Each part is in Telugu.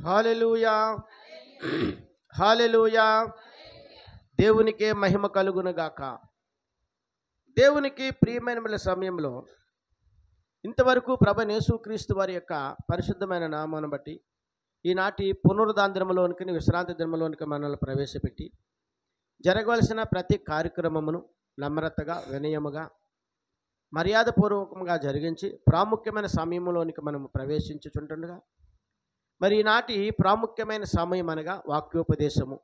హల్లెలూయా. హల్లెలూయా. దేవునికే మహిమ కలుగును గాక. దేవునికి ప్రియమైన సమయంలో ఇంతవరకు ప్రభు యేసుక్రీస్తు వారి యొక్క పరిశుద్ధమైన నామాన్ని బట్టి ఈనాటి పునరుద్ధాంధ్రములోనికి విశ్రాంతి దినములోనికి మనల్ని ప్రవేశపెట్టి జరగవలసిన ప్రతి కార్యక్రమమును నమ్రతగా వినయముగా మర్యాదపూర్వకంగా జరిగించి ప్రాముఖ్యమైన సమయంలోనికి మనము ప్రవేశించుచుంటుండగా మరి ఈనాటి ప్రాముఖ్యమైన సమయం అనగా వాక్యోపదేశము.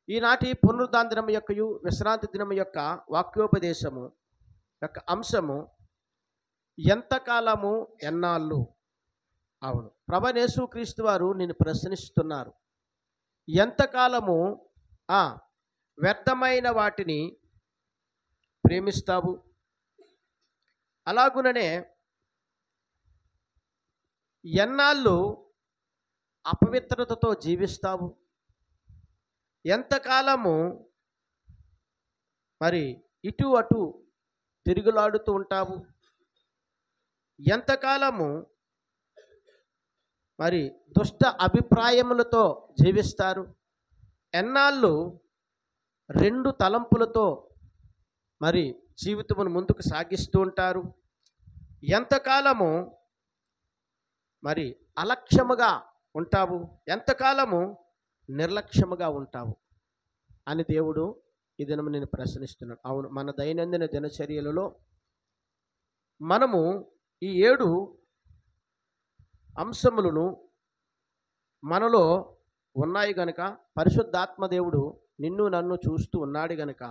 ఈనాటి పునరుద్ధాంధ్రము యొక్కయు విశ్రాంతి దినము యొక్క వాక్యోపదేశము యొక్క అంశము ఎంతకాలము ఎన్నాళ్ళు. అవును, ప్రభు యేసుక్రీస్తు వారు నిన్ను ప్రశ్నిస్తున్నారు. ఎంతకాలము వ్యర్థమైన వాటిని ప్రేమిస్తావు? అలాగుననే ఎన్నాళ్ళు అపవిత్రతతో జీవిస్తావు? ఎంతకాలము మరి ఇటు అటు తిరుగులాడుతూ ఉంటావు? ఎంతకాలము మరి దుష్ట అభిప్రాయములతో జీవిస్తారు? ఎన్నాళ్ళు రెండు తలంపులతో మరి జీవితమును ముందుకు సాగిస్తూ ఉంటారు? ఎంతకాలము మరి అలక్ష్యముగా ఉంటావు? ఎంతకాలము నిర్లక్ష్యముగా ఉంటావు అని దేవుడు ఈ దినము నేను ప్రశ్నిస్తున్నాను. అవును, మన దైనందిన దినచర్యలలో మనము ఈ 7 అంశములను మనలో ఉన్నాయి గనుక, పరిశుద్ధాత్మ దేవుడు నిన్ను నన్ను చూస్తూ ఉన్నాడు గనుక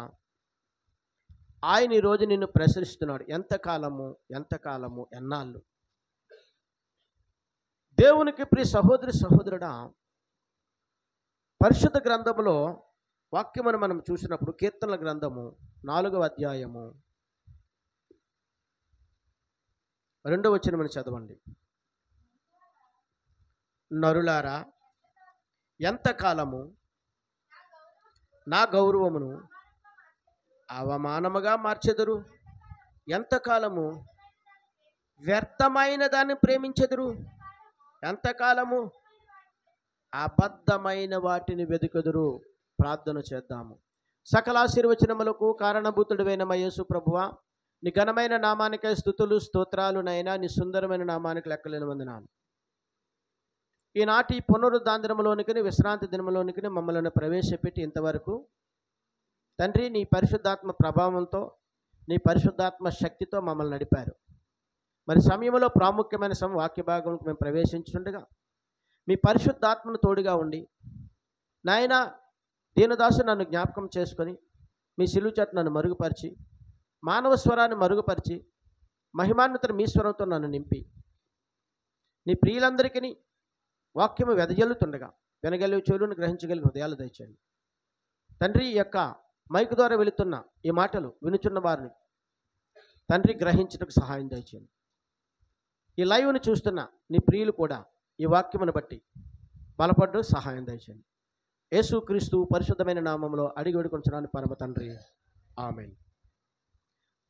ఆయన ఈరోజు నిన్ను ప్రశ్నిస్తున్నాడు. ఎంతకాలము, ఎంతకాలము, ఎన్నాళ్ళు? దేవునికి ప్రియ సహోదరి సహోదరుడా, పరిశుద్ధ గ్రంథములో వాక్యమును మనం చూసినప్పుడు కీర్తనల గ్రంథము 4వ అధ్యాయము 2వ వచనమును చదవండి. నరులారా, ఎంతకాలము నా గౌరవమును అవమానముగా మార్చెదరు? ఎంతకాలము వ్యర్థమైన దాన్ని ప్రేమించెదరు? ఎంతకాలము అబద్ధమైన వాటిని వెతుకుదురు? ప్రార్థన చేద్దాము. సకల ఆశీర్వచనములకు కారణభూతుడైన మా యేసు ప్రభువా, నీ ఘనమైన నామానికై స్తుతులు స్తోత్రాలు నైనా, నీ సుందరమైన నామానికి లెక్కలేని వందనాలు. ఈనాటి పునరుద్ధాంధ్రములోనికి విశ్రాంతి దినములోనికి మమ్మల్ని ప్రవేశపెట్టి ఇంతవరకు తండ్రి నీ పరిశుద్ధాత్మ ప్రభావంతో నీ పరిశుద్ధాత్మ శక్తితో మమ్మల్ని నడిపారు. మరి సమయంలో ప్రాముఖ్యమైన వాక్య భాగంలో మేము ప్రవేశించుండగా మీ పరిశుద్ధాత్మను తోడుగా ఉండి నాయన దీనదాసు నన్ను జ్ఞాపకం చేసుకొని మీ సిలువ చేత నన్ను మరుగుపరిచి మానవ స్వరాన్ని మరుగుపరిచి మహిమాన్విత మీ స్వరంతో నన్ను నింపి నీ ప్రియులందరికీ వాక్యము వెదజల్లుతుండగా వినగలిగే చెవులను గ్రహించగలిగిన హృదయాలు దయచేయండి తండ్రి. ఈ యొక్క మైకు ద్వారా వెళుతున్న ఈ మాటలు వినుచున్న వారిని తండ్రి గ్రహించడానికి సహాయం దయచేయండి. ఈ లైవ్ని చూస్తున్న నీ ప్రియులు కూడా ఈ వాక్యమును బట్టి బలపడ్డు సహాయం దయచేయండి. యేసుక్రీస్తు పరిశుద్ధమైన నామంలో అడిగి వేడుకొంచున్నాను పరమ తండ్రి, ఆమేన్.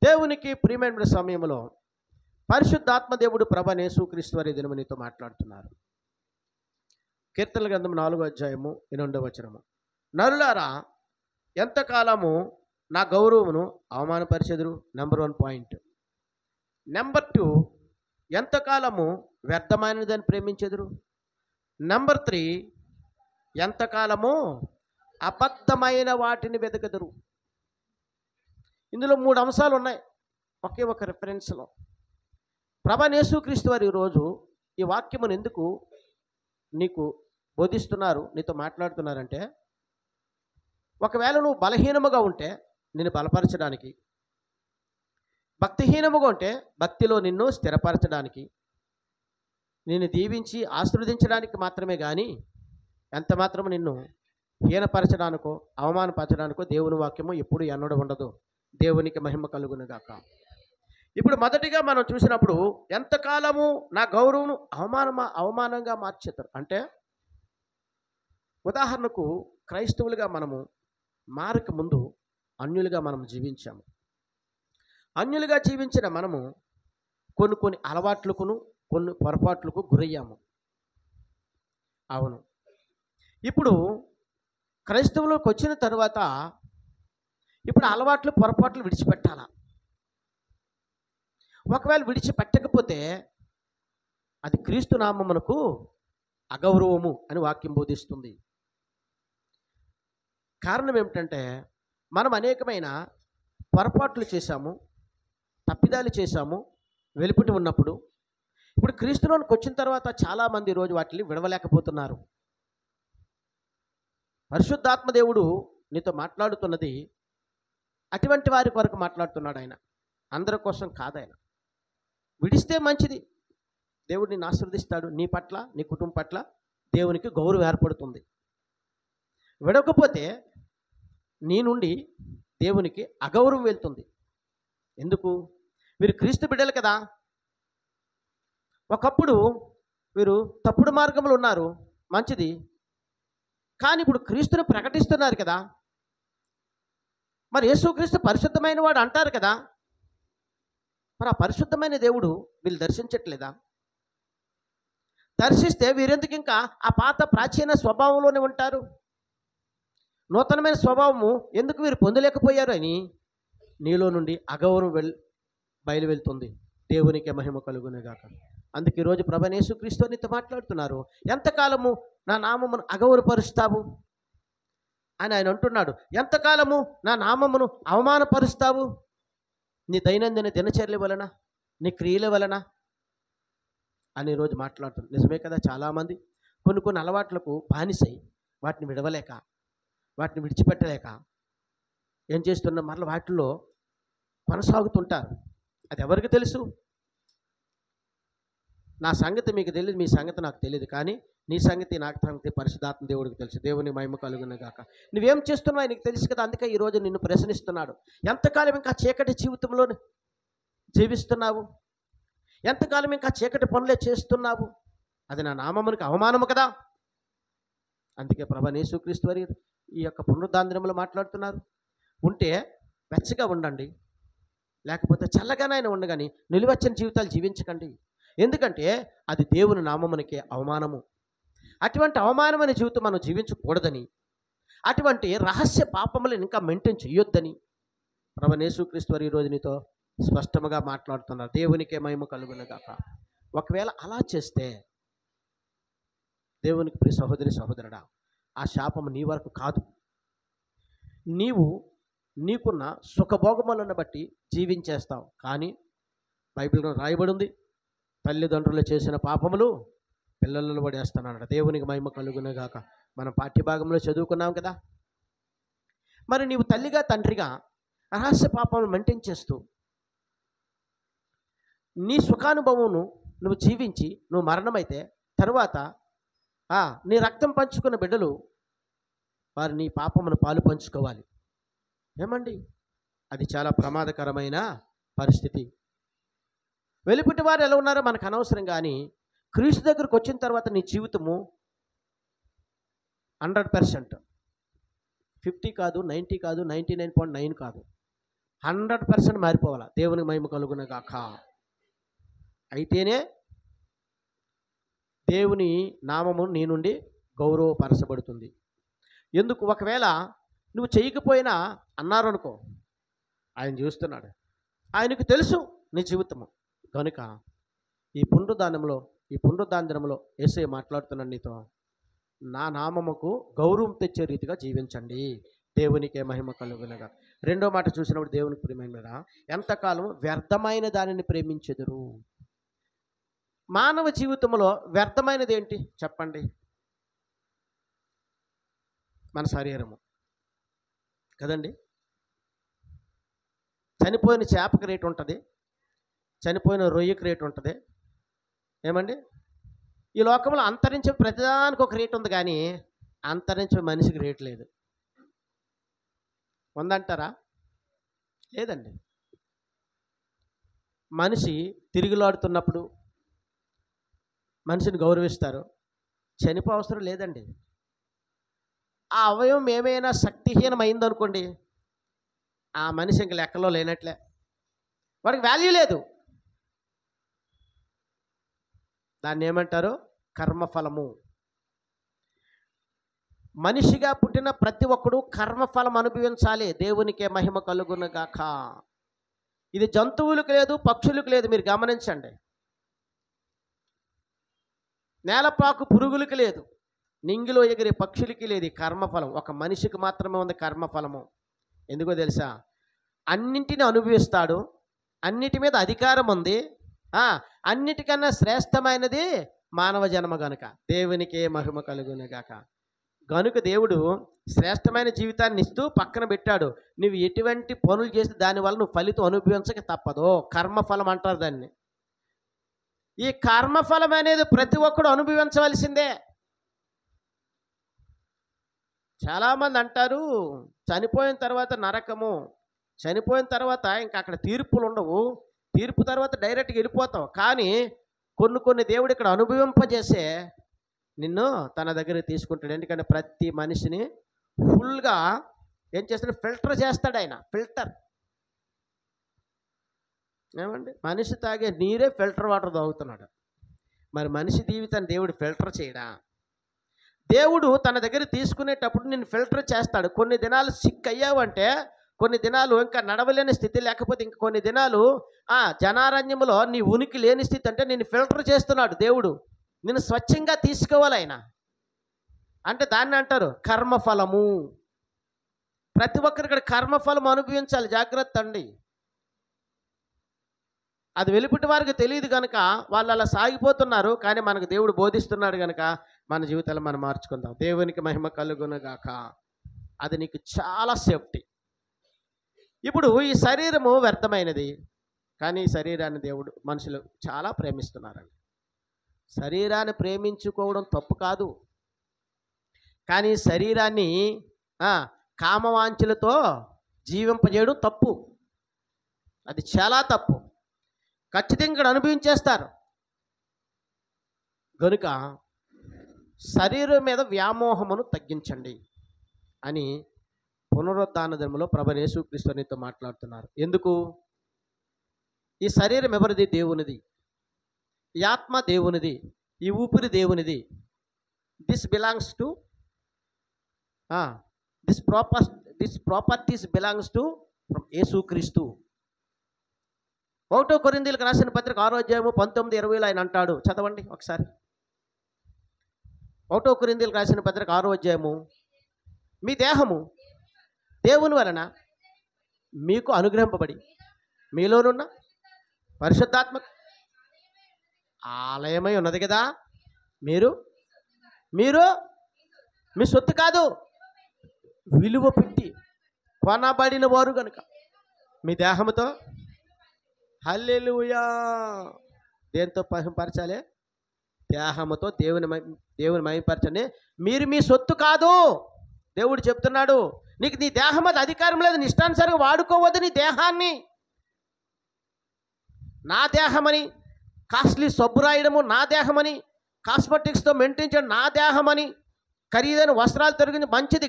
దేవునికి ప్రియమైన సమయంలో పరిశుద్ధాత్మ దేవుడు ప్రభు యేసుక్రీస్తు వారి దినము నీతో మాట్లాడుతున్నారు. కీర్తనల గ్రంథం 4వ అధ్యాయము 8వ వచనము. నరులారా, ఎంతకాలము నా గౌరవమును అవమానపరిచెదరు? Number 1 point. నెంబర్ 2, ఎంతకాలము వ్యర్థమైనదని ప్రేమించెదరు? నెంబర్ 3, ఎంతకాలము అబద్ధమైన వాటిని వెతకదురు? ఇందులో 3 అంశాలు ఉన్నాయి ఒకే ఒక రిఫరెన్స్లో. ప్రభు యేసుక్రీస్తు వారు ఈరోజు ఈ వాక్యమును ఎందుకు నీకు బోధిస్తున్నారు, నీతో మాట్లాడుతున్నారంటే, ఒకవేళ నువ్వు బలహీనముగా ఉంటే నిన్ను బలపరచడానికి, భక్తిహీనముగా ఉంటే భక్తిలో నిన్ను స్థిరపరచడానికి, నిన్ను దీవించి ఆశీర్వదించడానికి మాత్రమే కానీ ఎంత మాత్రము నిన్ను హీనపరచడానికో అవమానపరచడానికో దేవుని వాక్యము ఎప్పుడు ఎన్నడూ ఉండదు. దేవునికి మహిమ కలుగునుగాక. ఇప్పుడు మొదటిగా మనం చూసినప్పుడు ఎంతకాలము నా గౌరవం అవమానంగా మార్చేతారు అంటే, ఉదాహరణకు క్రైస్తవులుగా మనము మారక ముందు అన్యులుగా మనం జీవించాము. అన్యులుగా జీవించిన మనము కొన్ని అలవాట్లకును కొన్ని పొరపాట్లకు గురయ్యాము. అవును. ఇప్పుడు క్రైస్తవులోకి వచ్చిన తర్వాత ఇప్పుడు అలవాట్లు, పొరపాట్లు విడిచిపెట్టాలా. ఒకవేళ విడిచిపెట్టకపోతే అది క్రీస్తు నామమునకు అగౌరవము అని వాక్యం బోధిస్తుంది. కారణం ఏమిటంటే మనం అనేకమైన పొరపాట్లు చేశాము, తప్పిదాలు చేశాము వెలుపటి ఉన్నప్పుడు. ఇప్పుడు క్రీస్తులోనికి వచ్చిన తర్వాత చాలామంది ఈరోజు వాటిని విడవలేకపోతున్నారు. పరిశుద్ధాత్మ దేవుడు నీతో మాట్లాడుతున్నది అటువంటి వారి కొరకు మాట్లాడుతున్నాడు. ఆయన అందరి కోసం కాదు. ఆయన విడిస్తే మంచిది, దేవుడు నిన్ను ఆశీర్వదిస్తాడు. నీ పట్ల, నీ కుటుంబం పట్ల దేవునికి గౌరవం ఏర్పడుతుంది. విడవకపోతే నీ నుండి దేవునికి అగౌరవం వెళ్తుంది. ఎందుకు? వీరు క్రీస్తు బిడ్డలు కదా. ఒకప్పుడు వీరు తప్పుడు మార్గంలో ఉన్నారు, మంచిది. కానీ ఇప్పుడు క్రీస్తుని ప్రకటిస్తున్నారు కదా. మరి యేసుక్రీస్తు పరిశుద్ధమైన వాడు అంటారు కదా. మరి ఆ పరిశుద్ధమైన దేవుడు వీళ్ళు దర్శించట్లేదా? దర్శిస్తే వీరెందుకు ఇంకా ఆ పాత ప్రాచీన స్వభావంలోనే ఉంటారు? నూతనమైన స్వభావము ఎందుకు వీరు పొందలేకపోయారు అని నీలో నుండి అగౌరవం బయలు వెళ్తుంది. దేవునికి మహిమ కలుగునుగాక. అందుకే ఈరోజు ప్రభువైన యేసుక్రీస్తు నీతో మాట్లాడుతున్నారు. ఎంతకాలము నా నామమును అగౌరవపరుస్తావు అని ఆయన అంటున్నాడు. ఎంతకాలము నా నామమును అవమానపరుస్తావు? నీ దైనందిన దినచర్యల వలన, నీ క్రియల వలన అని ఈరోజు మాట్లాడుతుంది. నిజమే కదా. చాలామంది కొన్ని అలవాట్లకు బానిసై వాటిని విడవలేక, వాటిని విడిచిపెట్టలేక ఏం చేస్తున్నా మరల వాటిల్లో కొనసాగుతుంటారు. అది ఎవరికి తెలుసు? నా సంగతి మీకు తెలియదు, మీ సంగతి నాకు తెలియదు. కానీ నీ సంగతి, నాకు సంగతి పరిశుద్ధాత్మ దేవుడికి తెలుసు. దేవుని మహిమ కలుగును గాక. నువ్వేం చేస్తున్నావు ఆయనకు తెలుసు కదా. అందుకే ఈరోజు నిన్ను ప్రశ్నిస్తున్నాడు. ఎంతకాలం ఇంకా చీకటి జీవితంలో జీవిస్తున్నావు? ఎంతకాలం ఇంకా చీకటి పనులే చేస్తున్నావు? అది నా నామమునికి అవమానము కదా. అందుకే ప్రభువైన యేసుక్రీస్తు వారి ఈ యొక్క పునరుద్ధానంలో మాట్లాడుతున్నారు. ఉంటే వెచ్చగా ఉండండి, లేకపోతే చల్లగానైనా ఉండగాని నిలువెచ్చని జీవితాలు జీవించకండి. ఎందుకంటే అది దేవుని నామమునికే అవమానము. అటువంటి అవమానమైన జీవితం మనం జీవించకూడదని, అటువంటి రహస్య పాపములను ఇంకా మెయింటైన్ చేయొద్దని ప్రభువైన యేసుక్రీస్తు వారు ఈరోజు నీతో స్పష్టంగా మాట్లాడుతున్నారు. దేవునికే మహిమ కలుగునుగాక. ఒకవేళ అలా చేస్తే దేవునికి ప్రియ సహోదరి సహోదరుడా, ఆ శాపము నీ వరకు కాదు. నీకున్న సుఖభోగములను బట్టి జీవించేస్తావు. కానీ బైబిల్లో రాయబడి ఉంది, తల్లిదండ్రులు చేసిన పాపములు పిల్లలను పడేస్తానన్నాడు. దేవునికి మహిమ కలుగునుగాక. మనం పాఠ్యభాగంలో చదువుకున్నాం కదా. మరి నీవు తల్లిగా తండ్రిగా రహస్య పాపములు మెయింటైన్ చేస్తూ నీ సుఖానుభవమును నువ్వు జీవించి నువ్వు మరణమైతే తరువాత నీ రక్తం పంచుకున్న బిడ్డలు వారు నీ పాపమును పాలు పంచుకోవాలి. ఏమండి? అది చాలా ప్రమాదకరమైన పరిస్థితి. వెలుపటి వారు ఎలా ఉన్నారో మనకు అనవసరం. కానీ క్రీస్తు దగ్గరకు వచ్చిన తర్వాత నీ జీవితము 100%, 50 కాదు, 90 కాదు, 99.9 కాదు, 100% మారిపోవాలి. దేవునికి మహిమ కలుగునుగాక. అయితేనే దేవుని నామము నీ నుండి గౌరవపరచబడుతుంది. ఎందుకు? ఒకవేళ నువ్వు చేయకపోయినా అన్నారు అనుకో, ఆయన చూస్తున్నాడు, ఆయనకు తెలుసు నీ జీవితము. కనుక ఈ పునరుద్ధానంలో యేసయ్య మాట్లాడుతున్నాడు నీతో, నా నామముకు గౌరవం తెచ్చే రీతిగా జీవించండి. దేవునికే మహిమ కలుగునుగా. రెండో మాట చూసినప్పుడు దేవునికి ప్రియమైన ఎంతకాలం వ్యర్థమైన దానిని ప్రేమించెదరు. మానవ జీవితంలో వ్యర్థమైనది ఏంటి చెప్పండి? మన శరీరము కదండి. చనిపోయిన చేపకి రేటు ఉంటుంది, చనిపోయిన రొయ్యకి రేటు ఉంటుంది. ఏమండి? ఈ లోకంలో అంతరించే ప్రతిదానికి ఒక రేటు ఉంది, కానీ అంతరించే మనిషికి రేటు లేదు. ఉందంటారా? లేదండి. మనిషి తిరుగులాడుతున్నప్పుడు మనిషిని గౌరవిస్తారు, చనిపో అవసరం లేదండి. ఆ అవయవం ఏమైనా శక్తిహీనమైందనుకోండి, ఆ మనిషి ఇంక లెక్కలో లేనట్లే, వాడికి వాల్యూ లేదు. దాన్ని ఏమంటారు? కర్మఫలము. మనిషిగా పుట్టిన ప్రతి ఒక్కడు కర్మఫలం అనుభవించాలి. దేవునికే మహిమ కలుగును గాక. ఇది జంతువులకు లేదు, పక్షులకు లేదు. మీరు గమనించండి. నేలపాకు పురుగులకి లేదు, నింగిలో ఎగిరే పక్షులకి లేదు. ఈ కర్మఫలం ఒక మనిషికి మాత్రమే ఉంది కర్మఫలము. ఎందుకో తెలుసా? అన్నింటిని అనుభవిస్తాడు, అన్నిటి మీద అధికారం ఉంది. అన్నిటికన్నా శ్రేష్టమైనది మానవ జన్మ గనుక దేవునికే మహిమ కలుగును గాక. గనుక దేవుడు శ్రేష్టమైన జీవితాన్ని ఇస్తూ పక్కన పెట్టాడు. నువ్వు ఎటువంటి పనులు చేస్తే దానివల్ల నువ్వు ఫలితం అనుభవించక తప్పదు. కర్మఫలం అంటారు దాన్ని. ఈ కర్మఫలం అనేది ప్రతి ఒక్కడు అనుభవించవలసిందే. చాలామంది అంటారు చనిపోయిన తర్వాత నరకము, చనిపోయిన తర్వాత ఇంకా అక్కడ తీర్పులు ఉండవు, తీర్పు తర్వాత డైరెక్ట్గా వెళ్ళిపోతావు. కానీ కొన్ని దేవుడు ఇక్కడ అనుభవింపజేసే నిన్ను తన దగ్గరికి తీసుకుంటాడు. ఎందుకంటే ప్రతి మనిషిని ఫుల్గా ఏం చేస్తాడు? ఫిల్టర్ చేస్తాడు ఆయన. ఫిల్టర్ ఏమండి? మనిషి తాగే నీరే ఫిల్టర్ వాటర్ తాగుతున్నాడు. మరి మనిషి జీవితాన్ని దేవుడు ఫిల్టర్ చేయడా? దేవుడు తన దగ్గర తీసుకునేటప్పుడు నిన్ను ఫిల్టర్ చేస్తాడు. కొన్ని దినాలు సిక్ అయ్యావంటే, కొన్ని దినాలు ఇంకా నడవలేని స్థితి, లేకపోతే ఇంక కొన్ని దినాలు జనారణ్యంలో నీ ఉనికి లేని స్థితి అంటే నిన్ను ఫిల్టర్ చేస్తున్నాడు దేవుడు. నిన్ను స్వచ్ఛంగా తీసుకోవాలి ఆయన. అంటే దాన్ని అంటారు కర్మఫలము. ప్రతి ఒక్కరు ఇక్కడ కర్మఫలం అనుభవించాలి. జాగ్రత్త అండి. అది వెలుపుటి వారికి తెలియదు కనుక వాళ్ళు అలా సాగిపోతున్నారు. కానీ మనకు దేవుడు బోధిస్తున్నాడు కనుక మన జీవితాలు మనం మార్చుకుందాం. దేవునికి మహిమ కలుగును గాక. అది నీకు చాలా సేఫ్టీ. ఇప్పుడు ఈ శరీరము వ్యర్థమైనది, కానీ ఈ శరీరాన్ని దేవుడు మనుషులు చాలా ప్రేమిస్తున్నారండి. శరీరాన్ని ప్రేమించుకోవడం తప్పు కాదు, కానీ శరీరాన్ని కామవాంఛలతో జీవింపజేయడం తప్పు. అది చాలా తప్పు. ఖచ్చితంగా ఇక్కడ అనుభవించేస్తారు. కనుక శరీరం మీద వ్యామోహమును తగ్గించండి అని పునరుద్ధాన దినములో ప్రభువైన యేసుక్రీస్తు నీతో మాట్లాడుతున్నారు. ఎందుకు? ఈ శరీరం ఎవరిది? దేవునిది. ఈ ఆత్మ దేవునిది, ఈ ఊపిరి దేవునిది. This belongs to this properties belongs to from Yesukristu. 1 కొరింథీయులకు రాసిన పత్రిక 6వ అధ్యాయము 19-20 ఆయన అంటాడు. చదవండి ఒకసారి. 1 కొరింథీయులకు రాసిన పత్రిక 6వ అధ్యాయము, మీ దేహము దేవుని వలన మీకు అనుగ్రహింపబడి మీలోనున్న పరిశుద్ధాత్మ ఆలయమై ఉన్నది కదా. మీరు మీ సొత్తు కాదు, విలువ పెట్టి కొనబడిన వారు కనుక మీ దేహముతో హల్లెలూయా దేంతో మహిమపరచాలి? దేహముతో దేవుని మహిమపరచండి. మీరు మీ సొత్తు కాదు. దేవుడు చెప్తున్నాడు, నీకు నీ దేహం మీద అధికారం లేదు. నీ ఇష్టానుసారంగా వాడుకోవద్దు నీ దేహాన్ని. నా దేహమని కాస్ట్లీ సబ్బు రాయడము నా దేహమని, కాస్మెటిక్స్తో మెయింటైన్ చేయడం నా దేహమని, ఖరీదైన వస్త్రాలు తొలగించి మంచిది.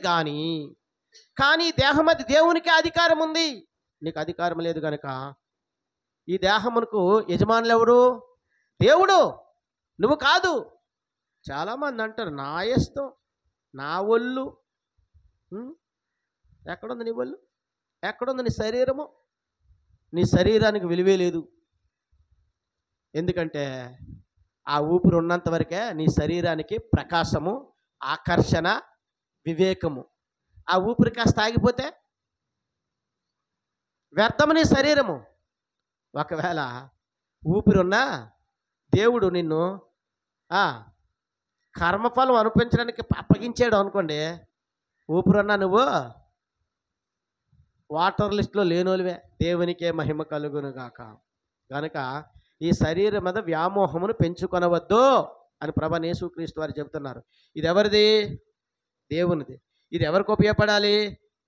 కానీ దేహం అది దేవునికే అధికారం ఉంది. నీకు అధికారం లేదు కనుక ఈ దేహమునకు యజమానులు ఎవరు? దేవుడు, నువ్వు కాదు. చాలామంది అంటారు నా ఇష్టం, నా ఒళ్ళు. ఎక్కడుంది నీ ఒళ్ళు? ఎక్కడుంది నీ శరీరము? నీ శరీరానికి విలువే లేదు. ఎందుకంటే ఆ ఊపిరి ఉన్నంత వరకే నీ శరీరానికి ప్రకాశము, ఆకర్షణ, వివేకము. ఆ ఊపిరి కాస్త ఆగిపోతే వ్యర్థము నీ శరీరము. ఒకవేళ ఊపిరి ఉన్నా దేవుడు నిన్ను కర్మఫలం అనిపించడానికి అప్పగించాడు అనుకోండి, ఊపిరున్నా నువ్వు వాటర్ లిస్ట్లో లేనోలివే. దేవునికే మహిమ కలుగును గాక. కనుక ఈ శరీరం మీద వ్యామోహమును పెంచుకొనవద్దు అని ప్రభువైన యేసుక్రీస్తు వారు చెబుతున్నారు. ఇది ఎవరిది? దేవునిది. ఇది ఎవరికి ఉపయోగపడాలి?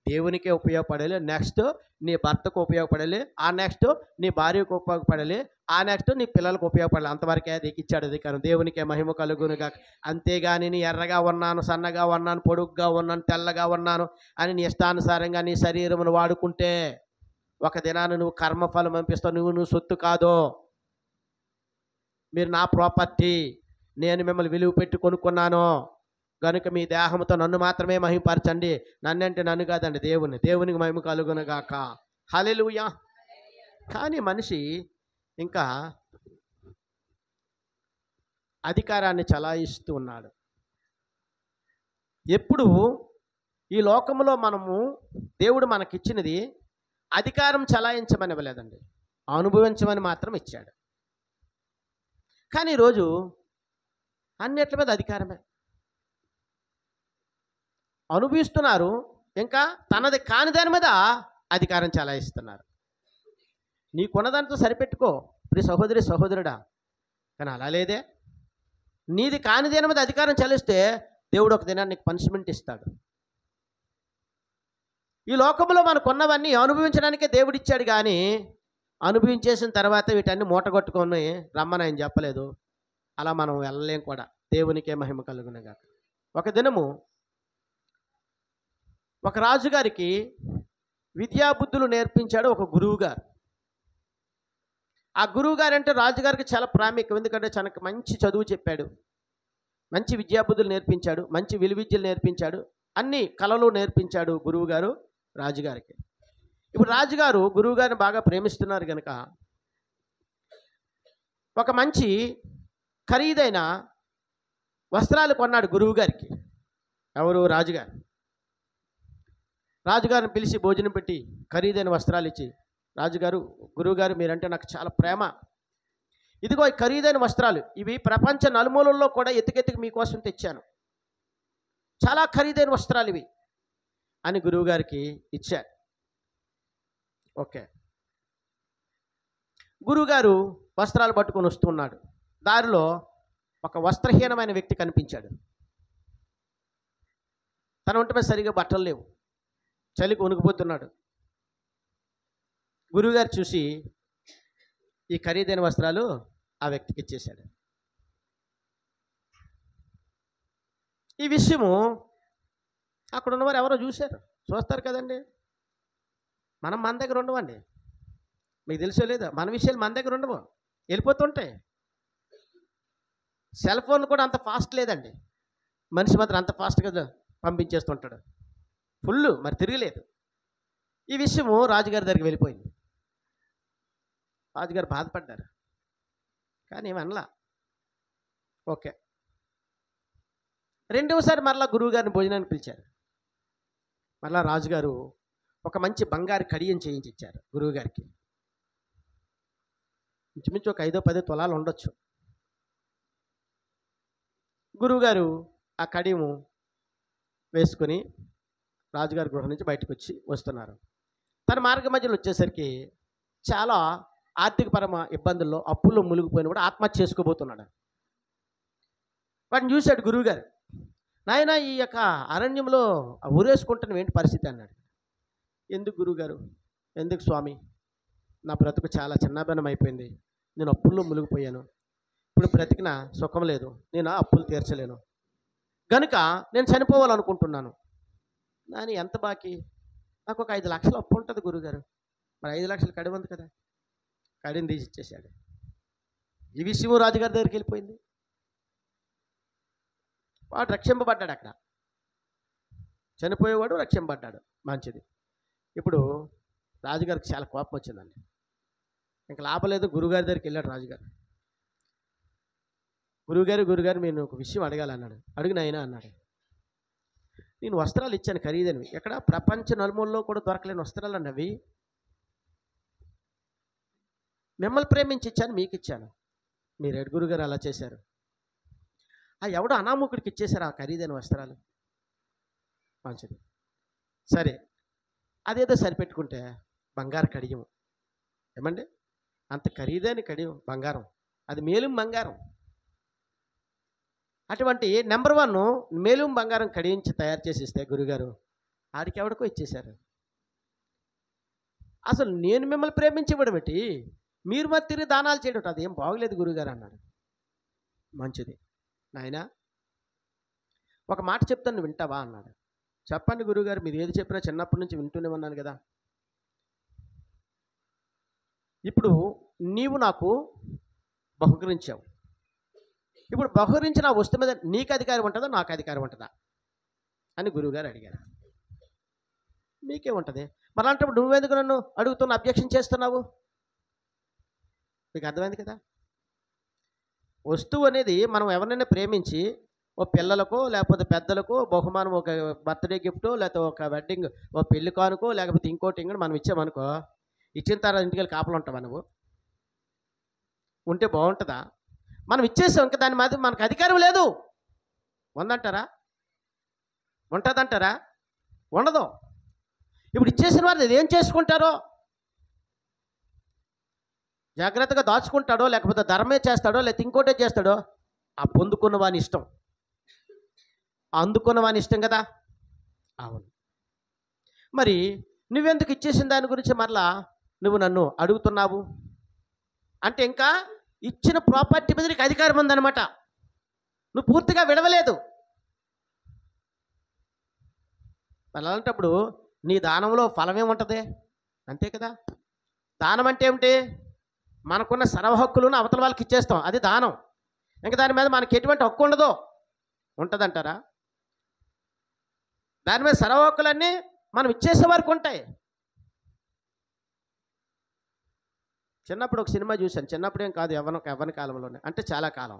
దేవునికే ఉపయోగపడాలి. నెక్స్ట్ నీ భర్తకు ఉపయోగపడాలి, ఆ నెక్స్ట్ నీ భార్యకు ఉపయోగపడాలి, ఆ నెక్స్ట్ నీ పిల్లలకు ఉపయోగపడాలి. అంతవరకే నీకు ఇచ్చాడు అధికారం. దేవునికే మహిమ కలుగునుగా. అంతేగాని నీ ఎర్రగా ఉన్నాను, సన్నగా ఉన్నాను, పొడుగ్గా ఉన్నాను, తెల్లగా ఉన్నాను అని నీ ఇష్టానుసారంగా నీ శరీరమును వాడుకుంటే ఒక దినాన్ని నువ్వు కర్మఫలం పంపిస్తావు. నువ్వు సొత్తు కాదు, మీరు నా ప్రాపర్టీ, నేను మిమ్మల్ని విలువ పెట్టి కొనుక్కున్నాను. గనుక మీ దేహంతో నన్ను మాత్రమే మహిమపరచండి. నన్నంటే నన్ను కాదండి, దేవునికి మహిమ కలుగునుగాక. హల్లెలూయా. కానీ మనిషి ఇంకా అధికారాన్ని చలాయిస్తూ ఉన్నాడు. ఎప్పుడు ఈ లోకంలో మనము దేవుడు మనకిచ్చినది అధికారం చలాయించమని ఇవ్వలేదండి, అనుభవించమని మాత్రం ఇచ్చాడు. కానీ ఈరోజు అన్నిట్ల మీద అధికారమే అనుభవిస్తున్నారు, ఇంకా తనది కాని దాని మీద అధికారం చలాయిస్తున్నారు. నీకున్నదాంతో సరిపెట్టుకో ప్రియ సహోదరి సహోదరుడా. కానీ అలా లేదే, నీది కాని దాని మీద అధికారం చలిస్తే దేవుడు ఒక దినాన్ని నీకు పనిష్మెంట్ ఇస్తాడు. ఈ లోకంలో మనకున్నవన్నీ అనుభవించడానికే దేవుడు ఇచ్చాడు, కానీ అనుభవించేసిన తర్వాత వీటన్ని మూటగొట్టుకొని రమ్మని ఆయన చెప్పలేదు. అలా మనం వెళ్ళలేం కూడా. దేవునికే మహిమ కలుగునుగా. ఒక దినము ఒక రాజుగారికి విద్యాబుద్ధులు నేర్పించాడు ఒక గురువుగారు. ఆ గురువుగారు అంటే రాజుగారికి చాలా ప్రాముఖ్యం. ఎందుకంటే తనకు మంచి చదువు చెప్పాడు, మంచి విద్యాబుద్ధులు నేర్పించాడు, మంచి విలువిద్యలు నేర్పించాడు, అన్ని కళలు నేర్పించాడు గురువుగారు రాజుగారికి. ఇప్పుడు రాజుగారు గురువుగారిని బాగా ప్రేమిస్తున్నారు కనుక ఒక మంచి ఖరీదైన వస్త్రాలు కొన్నాడు గురువుగారికి. ఎవరు? రాజుగారు. రాజుగారిని పిలిచి భోజనం పెట్టి ఖరీదైన వస్త్రాలు ఇచ్చి, రాజుగారు, గురువుగారు మీరంటే నాకు చాలా ప్రేమ, ఇదిగో ఈ ఖరీదైన వస్త్రాలు, ఇవి ప్రపంచ నలుమూలల్లో కూడా ఎత్తుకెత్తుకు మీకోసం తెచ్చాను, చాలా ఖరీదైన వస్త్రాలు ఇవి అని గురువుగారికి ఇచ్చారు. ఓకే. గురువుగారు వస్త్రాలు పట్టుకొని వస్తున్నాడు. దారిలో ఒక వస్త్రహీనమైన వ్యక్తి కనిపించాడు. తన ఒంటి మీద సరిగా బట్టలు లేవు, చలికి వణుకుపోతున్నాడు. గురువుగారు చూసి ఈ ఖరీదైన వస్త్రాలు ఆ వ్యక్తికి ఇచ్చేశాడు. ఈ విషయము అక్కడ ఉన్నవారు ఎవరో చూస్తారు కదండి. మన దగ్గర ఉండవండి, మీకు తెలుసో లేదా, మన విషయాలు మన దగ్గర ఉండవు, వెళ్ళిపోతుంటాయి. సెల్ ఫోన్ కూడా అంత ఫాస్ట్ లేదండి, మనిషి మాత్రం అంత ఫాస్ట్గా పంపించేస్తుంటాడు, ఫుల్, మరి తిరగలేదు. ఈ విషయము రాజుగారి దగ్గరికి వెళ్ళిపోయింది. రాజుగారు బాధపడ్డారు, కానీ ఏమనలా. ఓకే. రెండవసారి మరలా గురువుగారిని భోజనానికి పిలిచారు. మరలా రాజుగారు ఒక మంచి బంగారు కడియం చేయించి ఇచ్చారు గురువుగారికి. ఇంచుమించు ఒక 5-10 తులాలు ఉండొచ్చు. గురువుగారు ఆ కడియము వేసుకొని రాజుగారి గృహం నుంచి బయటకు వస్తున్నారు. తన మార్గ మధ్యలో వచ్చేసరికి చాలా ఆర్థికపరమ ఇబ్బందుల్లో, అప్పుల్లో మునిగిపోయిన కూడా ఆత్మహత్య చేసుకోబోతున్నాడు. వాటిని చూశాడు గురువుగారు. నాయన, ఈ యొక్క అరణ్యంలో ఊరేసుకుంటున్న ఏంటి పరిస్థితి అన్నాడు. ఎందుకు గురువుగారు? ఎందుకు స్వామి, నా బ్రతుకు చాలా చిన్నాభిన్నం అయిపోయింది, నేను అప్పుల్లో మునిగిపోయాను, ఇప్పుడు బ్రతికిన సుఖం లేదు, నేను అప్పులు తీర్చలేను, కనుక నేను చనిపోవాలనుకుంటున్నాను. నాని, ఎంత బాకీ? నాకు ఒక 5 లక్షలు అప్పు ఉంటుంది గురువుగారు. మరి 5 లక్షలు కడి ఉంది కదా, కడిని తీసి ఇచ్చేసాడు. ఈ విషయం రాజుగారి దగ్గరికి వెళ్ళిపోయింది. వాడు రక్షింపబడ్డాడు. అక్కడ చనిపోయేవాడు రక్షింపబడ్డాడు, మంచిది. ఇప్పుడు రాజుగారికి చాలా కోపం వచ్చిందండి. ఇంకా లాభం లేదు, గురువుగారి దగ్గరికి వెళ్ళాడు రాజుగారు. గురువుగారు నేను ఒక విషయం అడగాలన్నాడు. అడుగు నాయనా అన్నాడు. నేను వస్త్రాలు ఇచ్చాను ఖరీదైనవి, ఎక్కడ ప్రపంచ నలుమూలలో కూడా దొరకలేని వస్త్రాలు అన్నవి, మిమ్మల్ని ప్రేమించి ఇచ్చాను, మీకు ఇచ్చాను, మీరు గురువుగారు అలా చేశారు. ఆ ఎవడో అనామకుడికి ఇచ్చేశారు ఆ ఖరీదైన వస్త్రాలు. మంచిది, సరే, అదేదో సరిపెట్టుకుంటే బంగారు కడియం, ఏమండి, అంత ఖరీదైన కడియం బంగారం, అది మేలుం బంగారం. అటువంటి నెంబర్ 1 మేలుం బంగారం కడియించి తయారు చేసి ఇస్తే గురుగారు ఆడికి ఎవడికో ఇచ్చేశారు. అసలు నేను మిమ్మల్ని ప్రేమించబడి బట్టి మీరు మరి తిరిగి దానాలు చేయడం అదేం బాగలేదు గురుగారు అన్నాడు. మంచిది నాయనా, ఒక మాట చెప్తాను వింటావా అన్నాడు. చెప్పండి గురుగారు, మీరు ఏది చెప్పినా చిన్నప్పటి నుంచి వింటూనే ఉన్నాను కదా. ఇప్పుడు నీవు నాకు బహుకరించావు, ఇప్పుడు బహుకరించిన ఆ వస్తువు మీద నీకు అధికారం ఉంటుందా, నాకు అధికారం ఉంటుందా అని గురువుగారు అడిగారు. మీకే ఉంటుంది. మరి అలాంటప్పుడు నువ్వెందుకు నన్ను అడుగుతున్న అబ్జెక్షన్ చేస్తున్నావు? మీకు అర్థమైంది కదా. వస్తువు అనేది మనం ఎవరినైనా ప్రేమించి ఓ పిల్లలకో లేకపోతే పెద్దలకో బహుమానం, ఒక బర్త్డే గిఫ్టో లేకపోతే ఒక వెడ్డింగ్, ఓ పెళ్లి కానుకో లేకపోతే ఇంకోటి ఇంకోటి మనం ఇచ్చామనుకో, ఇచ్చిన తర్వాత ఇంటికి వెళ్ళి కాపలు ఉంటావా నువ్వు? ఉంటే బాగుంటుందా? మనం ఇచ్చేసాం, ఇంకా దాని మీద మనకు అధికారం లేదు. ఉందంటారా? ఉంటుందంటారా? ఉండదు. ఇప్పుడు ఇచ్చేసిన వారు అది ఏం చేసుకుంటారో, జాగ్రత్తగా దాచుకుంటాడో లేకపోతే ధర్మే చేస్తాడో లేకపోతే ఇంకోటే చేస్తాడో, ఆ పొందుకున్న వాని ఇష్టం, అందుకున్న వాని ఇష్టం కదా. అవును. మరి నువ్వెందుకు ఇచ్చేసిన దాని గురించి మరలా నువ్వు నన్ను అడుగుతున్నావు అంటే ఇంకా ఇచ్చిన ప్రాపర్టీ మీద నీకు అధికారం ఉందన్నమాట. నువ్వు పూర్తిగా విడవలేదు. అలాంటప్పుడు నీ దానంలో ఫలమేముంటుంది? అంతే కదా. దానం అంటే ఏమిటి? మనకున్న సర్వ హక్కులను అవతల వాళ్ళకి ఇచ్చేస్తాం, అది దానం. ఇంకా దాని మీద మనకి ఎటువంటి హక్కు ఉండదు. ఉంటుందంటారా? దాని మీద సర్వ హక్కులన్నీ మనం ఇచ్చేసే వరకు ఉంటాయి. చిన్నప్పుడు ఒక సినిమా చూశాను, చిన్నప్పుడేం కాదు, యవ్వన కాలంలోనే, అంటే చాలా కాలం.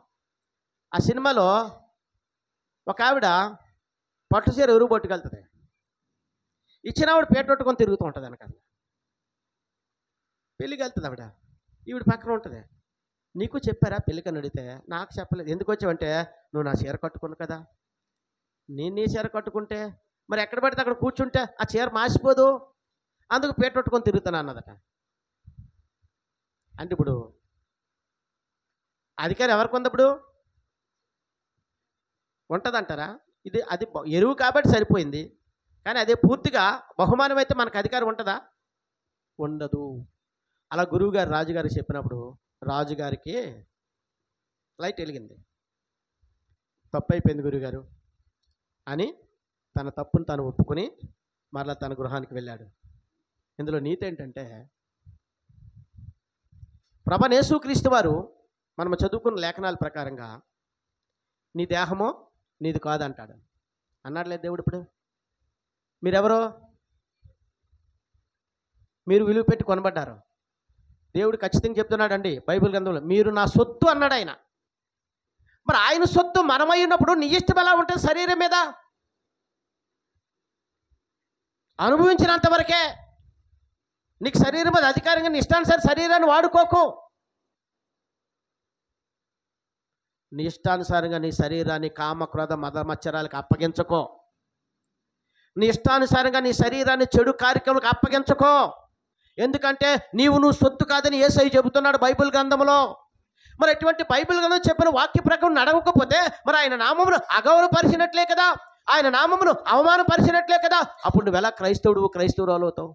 ఆ సినిమాలో ఒక ఆవిడ పట్టు చీర ఎరువు పట్టుకెళ్తుంది, ఇచ్చిన ఆవిడ పేట పట్టుకొని తిరుగుతూ ఉంటుంది వెనకాల. పెళ్ళికి వెళ్తుంది ఆవిడ, ఈవిడ పక్కన ఉంటుంది. నీకు చెప్పారా పెళ్ళికని అడిగితే, నాకు చెప్పలేదు. ఎందుకు వచ్చావంటే, నువ్వు నా చీర కట్టుకును కదా. నేను నీ చీర కట్టుకుంటే మరి ఎక్కడ పడితే అక్కడ కూర్చుంటే ఆ చీర మాసిపోదు, అందుకు పేట పట్టుకొని తిరుగుతాను అన్నదట. అంటే ఇప్పుడు అధికారం ఎవరికి ఉంది? ఇప్పుడు ఉంటుందంటారా? అది ఎరువు కాబట్టి సరిపోయింది, కానీ అదే పూర్తిగా బహుమానం అయితే మనకు అధికారం ఉంటుందా? ఉండదు. అలా గురువుగారు రాజుగారికి చెప్పినప్పుడు రాజుగారికి లైట్ వెలిగింది. తప్పు అయిపోయింది గురువుగారు అని తన తప్పును తాను ఒప్పుకొని మరలా తన గృహానికి వెళ్ళాడు. ఇందులో నీతి ఏంటంటే, ప్రభువైన యేసుక్రీస్తు వారు మనం చదువుకున్న లేఖనాల ప్రకారంగా నీ దేహమో నీది కాదంటాడు. అన్నాడులేదు దేవుడు. ఇప్పుడు మీరెవరో, మీరు విలువ పెట్టి కొనబడ్డారు. దేవుడు ఖచ్చితంగా చెప్తున్నాడండి బైబిల్ గ్రంథంలో, మీరు నా సొత్తు అన్నాడు ఆయన. మరి ఆయన సొత్తు మనమై ఉన్నప్పుడు నీ ఇష్టం ఎలా ఉంటుంది? శరీరం మీద అనుభవించినంత వరకే. నీకు శరీరం మీద అధికారంగా నీ ఇష్టానుసారి శరీరాన్ని వాడుకోకు. నీ ఇష్టానుసారంగా నీ శరీరాన్ని కామ క్రోధ మద మచ్చరాలకు అప్పగించుకో. నీ ఇష్టానుసారంగా నీ శరీరాన్ని చెడు కార్యక్రమాలకు అప్పగించుకో. ఎందుకంటే నువ్వు సొత్తు కాదని యేసయ్య చెబుతున్నాడు బైబిల్ గ్రంథంలో. మరి ఎటువంటి బైబిల్ గ్రంథం చెప్పిన వాక్య ప్రకారం నడవకపోతే మరి ఆయన నామమును అగౌరవపరిచినట్లే కదా, ఆయన నామమును అవమానపరిచినట్లే కదా. అప్పుడు నువ్వు ఎలా క్రైస్తవురాలు అవుతావు?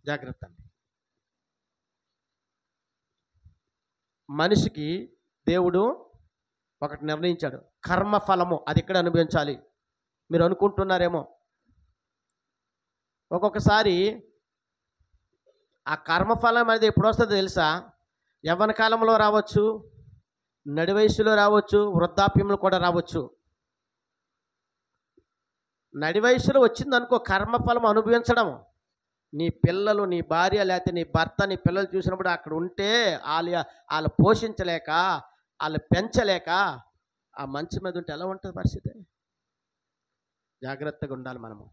జాగ్రత్త. మనిషికి దేవుడు ఒకటి నిర్ణయించాడు, కర్మఫలము. అది ఎక్కడ అనుభవించాలి? మీరు అనుకుంటున్నారేమో, ఒక్కొక్కసారి ఆ కర్మఫలం అనేది ఎప్పుడు వస్తుందో తెలుసా? యవ్వన కాలంలో రావచ్చు, నడి వయసులో రావచ్చు, వృద్ధాప్యంలో కూడా రావచ్చు. నడి వయసులో వచ్చిందనుకో కర్మఫలం అనుభవించడం, నీ పిల్లలు, నీ భార్య, లేకపోతే నీ భర్త, నీ పిల్లలు చూసినప్పుడు అక్కడ ఉంటే వాళ్ళు పోషించలేక, వాళ్ళు పెంచలేక ఆ మంచి మీద ఉంటే ఎలా ఉంటుంది పరిస్థితి? జాగ్రత్తగా ఉండాలి మనము.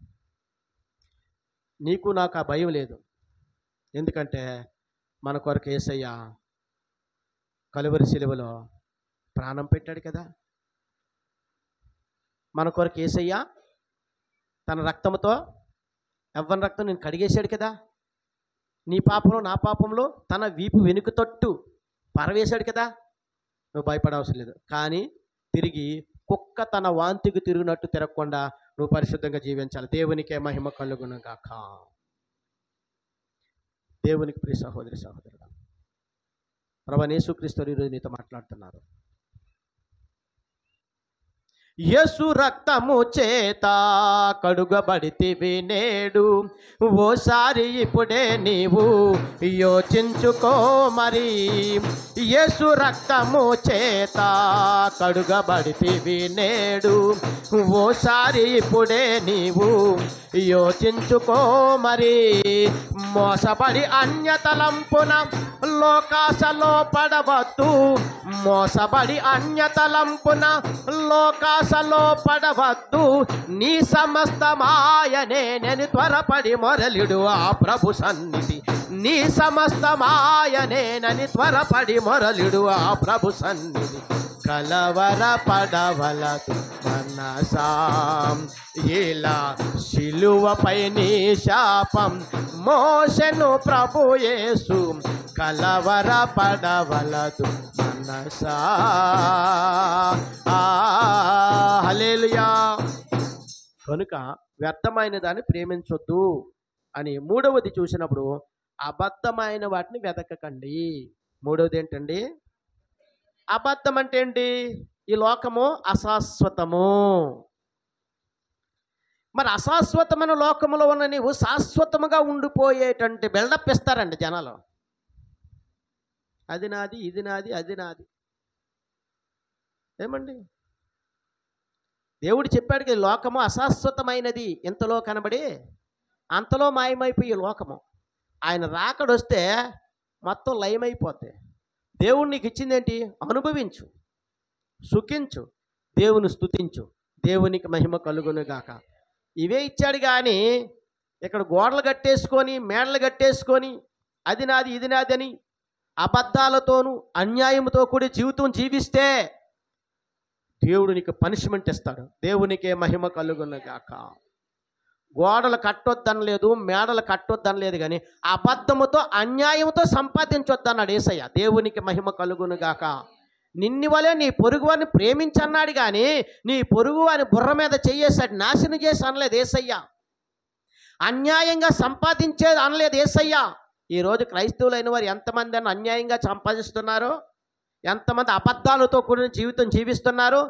నీకు నాకు ఆ భయం లేదు. ఎందుకంటే మన కొరకు యేసయ్య కలువరి శిలువలో ప్రాణం పెట్టాడు కదా. మన కొరకు యేసయ్య తన రక్తంతో, యవ్వన రక్తం నేను కడిగేశాడు కదా. నీ పాపంలో నా పాపంలో తన వీపు వెనుక తట్టు పరవేశాడు కదా. నువ్వు భయపడవసరం లేదు. కానీ తిరిగి కుక్క తన వాంతికి తిరిగినట్టు తిరగకుండా నువ్వు పరిశుద్ధంగా జీవించాలి. దేవునికే మహిమ కలుగును గాక. దేవునికి ప్రియ సహోదరి సహోదరుడు, ప్రభువైన యేసుక్రీస్తు ఈరోజు నీతో మాట్లాడుతున్నారు. యేసు రక్తము చేత కడుగబడితివి నేడు, ఓసారి ఇప్పుడే నీవు యోచించుకో మరి. యేసు రక్తము చేత కడుగబడితివి నేడు, ఓసారి ఇప్పుడే నీవు యోచించుకో మరి. మోసపడి అన్యతలంపున లోకాశలో పడవద్దు, మోసపడి అన్యతలంపున లోకాశలో పడవద్దు. నీ సమస్తమాయనేనని త్వరపడి మొరలిడు ఆ ప్రభు సన్నిధి, నీ సమస్తమాయనేనని త్వరపడి మొరలిడు ఆ ప్రభు సన్నిధి. కలవర పడవలదు మనసా, ఇలా శిలువపై నీ శాపం మోసెను ప్రభు యేసు. కలవర పడవలదు మనసా. హల్లెలూయా. కనుక వ్యర్థమైన దాన్ని ప్రేమించొద్దు అని. మూడవది చూసినప్పుడు అబద్ధమైన వాటిని వెతకకండి. మూడవది ఏంటండి? అబద్ధం అంటే ఏంటి? ఈ లోకము అశాశ్వతము. మరి అశాశ్వతమైన లోకములో ఉన్న నీవు శాశ్వతముగా ఉండిపోయేటువంటి బిల్డప్ ఇస్తారండి జనాలు. అది నాది, ఇది నాది, అది నాది. ఏమండి, దేవుడు చెప్పాడు కదా, లోకము అశాశ్వతమైనది, ఇంతలో కనబడి అంతలో మాయమైపోయి లోకము. ఆయన రాకడొస్తే మొత్తం లయమైపోతే. దేవుడు నీకు ఇచ్చిందేంటి? అనుభవించు, సుఖించు, దేవుని స్తుతించు, దేవునికి మహిమ కలుగునుగాక. ఇవే ఇచ్చాడు. కానీ ఇక్కడ గోడలు కట్టేసుకొని, మేడలు కట్టేసుకొని, అది నాది, ఇది నాది అని అబద్ధాలతోనూ అన్యాయంతో కూడి జీవితం జీవిస్తే దేవుడు నీకు పనిష్మెంట్ ఇస్తాడు. దేవునికే మహిమ కలుగునుగాక. గోడలు కట్టొద్దనలేదు, మేడలు కట్టొద్దనలేదు, కానీ అబద్ధముతో అన్యాయంతో సంపాదించొద్దన్నాడు యేసయ్య. దేవునికి మహిమ కలుగునుగాక. నిన్ని వలే నీ పొరుగువారిని ప్రేమించన్నాడు, కానీ నీ పొరుగువాని బుర్ర మీద చెయ్యేసాడు, నాశనం చేసి అనలేదు యేసయ్య. అన్యాయంగా సంపాదించేది అనలేదు యేసయ్య. ఈరోజు క్రైస్తవులైన వారు ఎంతమంది అని అన్యాయంగా సంపాదిస్తున్నారో, ఎంతమంది అబద్ధాలతో కూడిన జీవితం జీవిస్తున్నారు.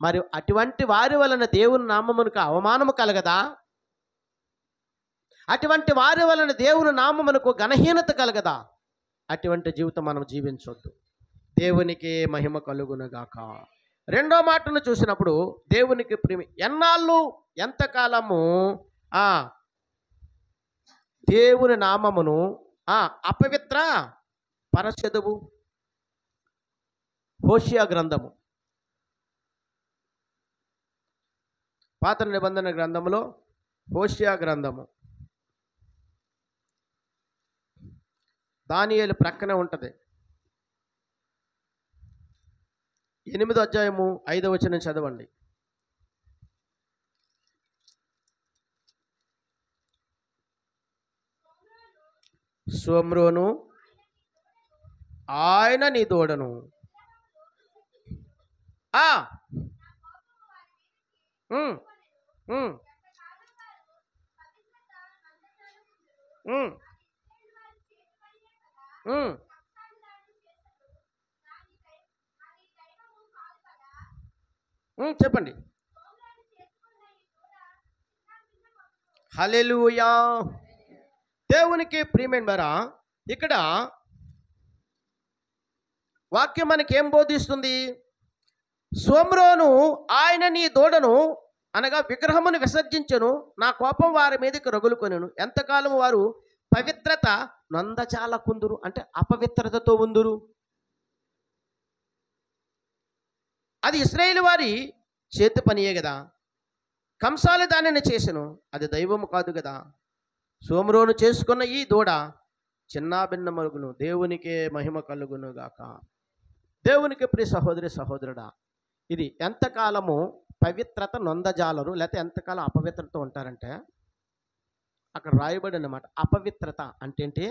మరి అటువంటి వారి వలన దేవుని నామమునకు అవమానము కలగదా? అటువంటి వారి వలన దేవుని నామమునకు ఘనహీనత కలగదా? అటువంటి జీవితం మనం జీవించొద్దు. దేవునికి మహిమ కలుగునుగాక. రెండో మాటను చూసినప్పుడు దేవునికి ప్రేమ ఎన్నాళ్ళు, ఎంతకాలము దేవుని నామమును అపవిత్ర పరచెదవు. హోషియా గ్రంథము, పాత నిబంధన గ్రంథములో హోషియా గ్రంథము, దానియేలు ప్రక్కనే ఉంటుంది. 8వ అధ్యాయము 5వ వచనం చదవండి. షోమ్రోను ఆయన నీ దూడను చెప్పండి. హల్లెలూయా. దేవునికి ప్రియమైన వారా, ఇక్కడ వాక్యం మనకి ఏం బోధిస్తుంది? షోమ్రోను ఆయన నీ దూడను అనగా విగ్రహమును విసర్జించెను, నా కోపం వారి మీదకి రగులుకొనెను. ఎంతకాలం వారు పవిత్రత నొందజాలకుందురు, అంటే అపవిత్రతతో ఉందురు. అది ఇశ్రాయేలు వారి చేతి పనియే కదా. కంసాలు దానిని చేసెను, అది దైవము కాదు కదా. షోమ్రోను చేసుకున్న ఈ దూడ చిన్నాభిన్నమగును, దేవునికే మహిమ కలుగును గాక. దేవునికి ప్రియ సహోదరి సహోదరుడా, ఇది ఎంతకాలము పవిత్రత నొందజాలరు, లేకపోతే ఎంతకాలం అపవిత్రత ఉంటారంటే అక్కడ రాయబడి అన్నమాట. అపవిత్రత అంటే ఏంటి?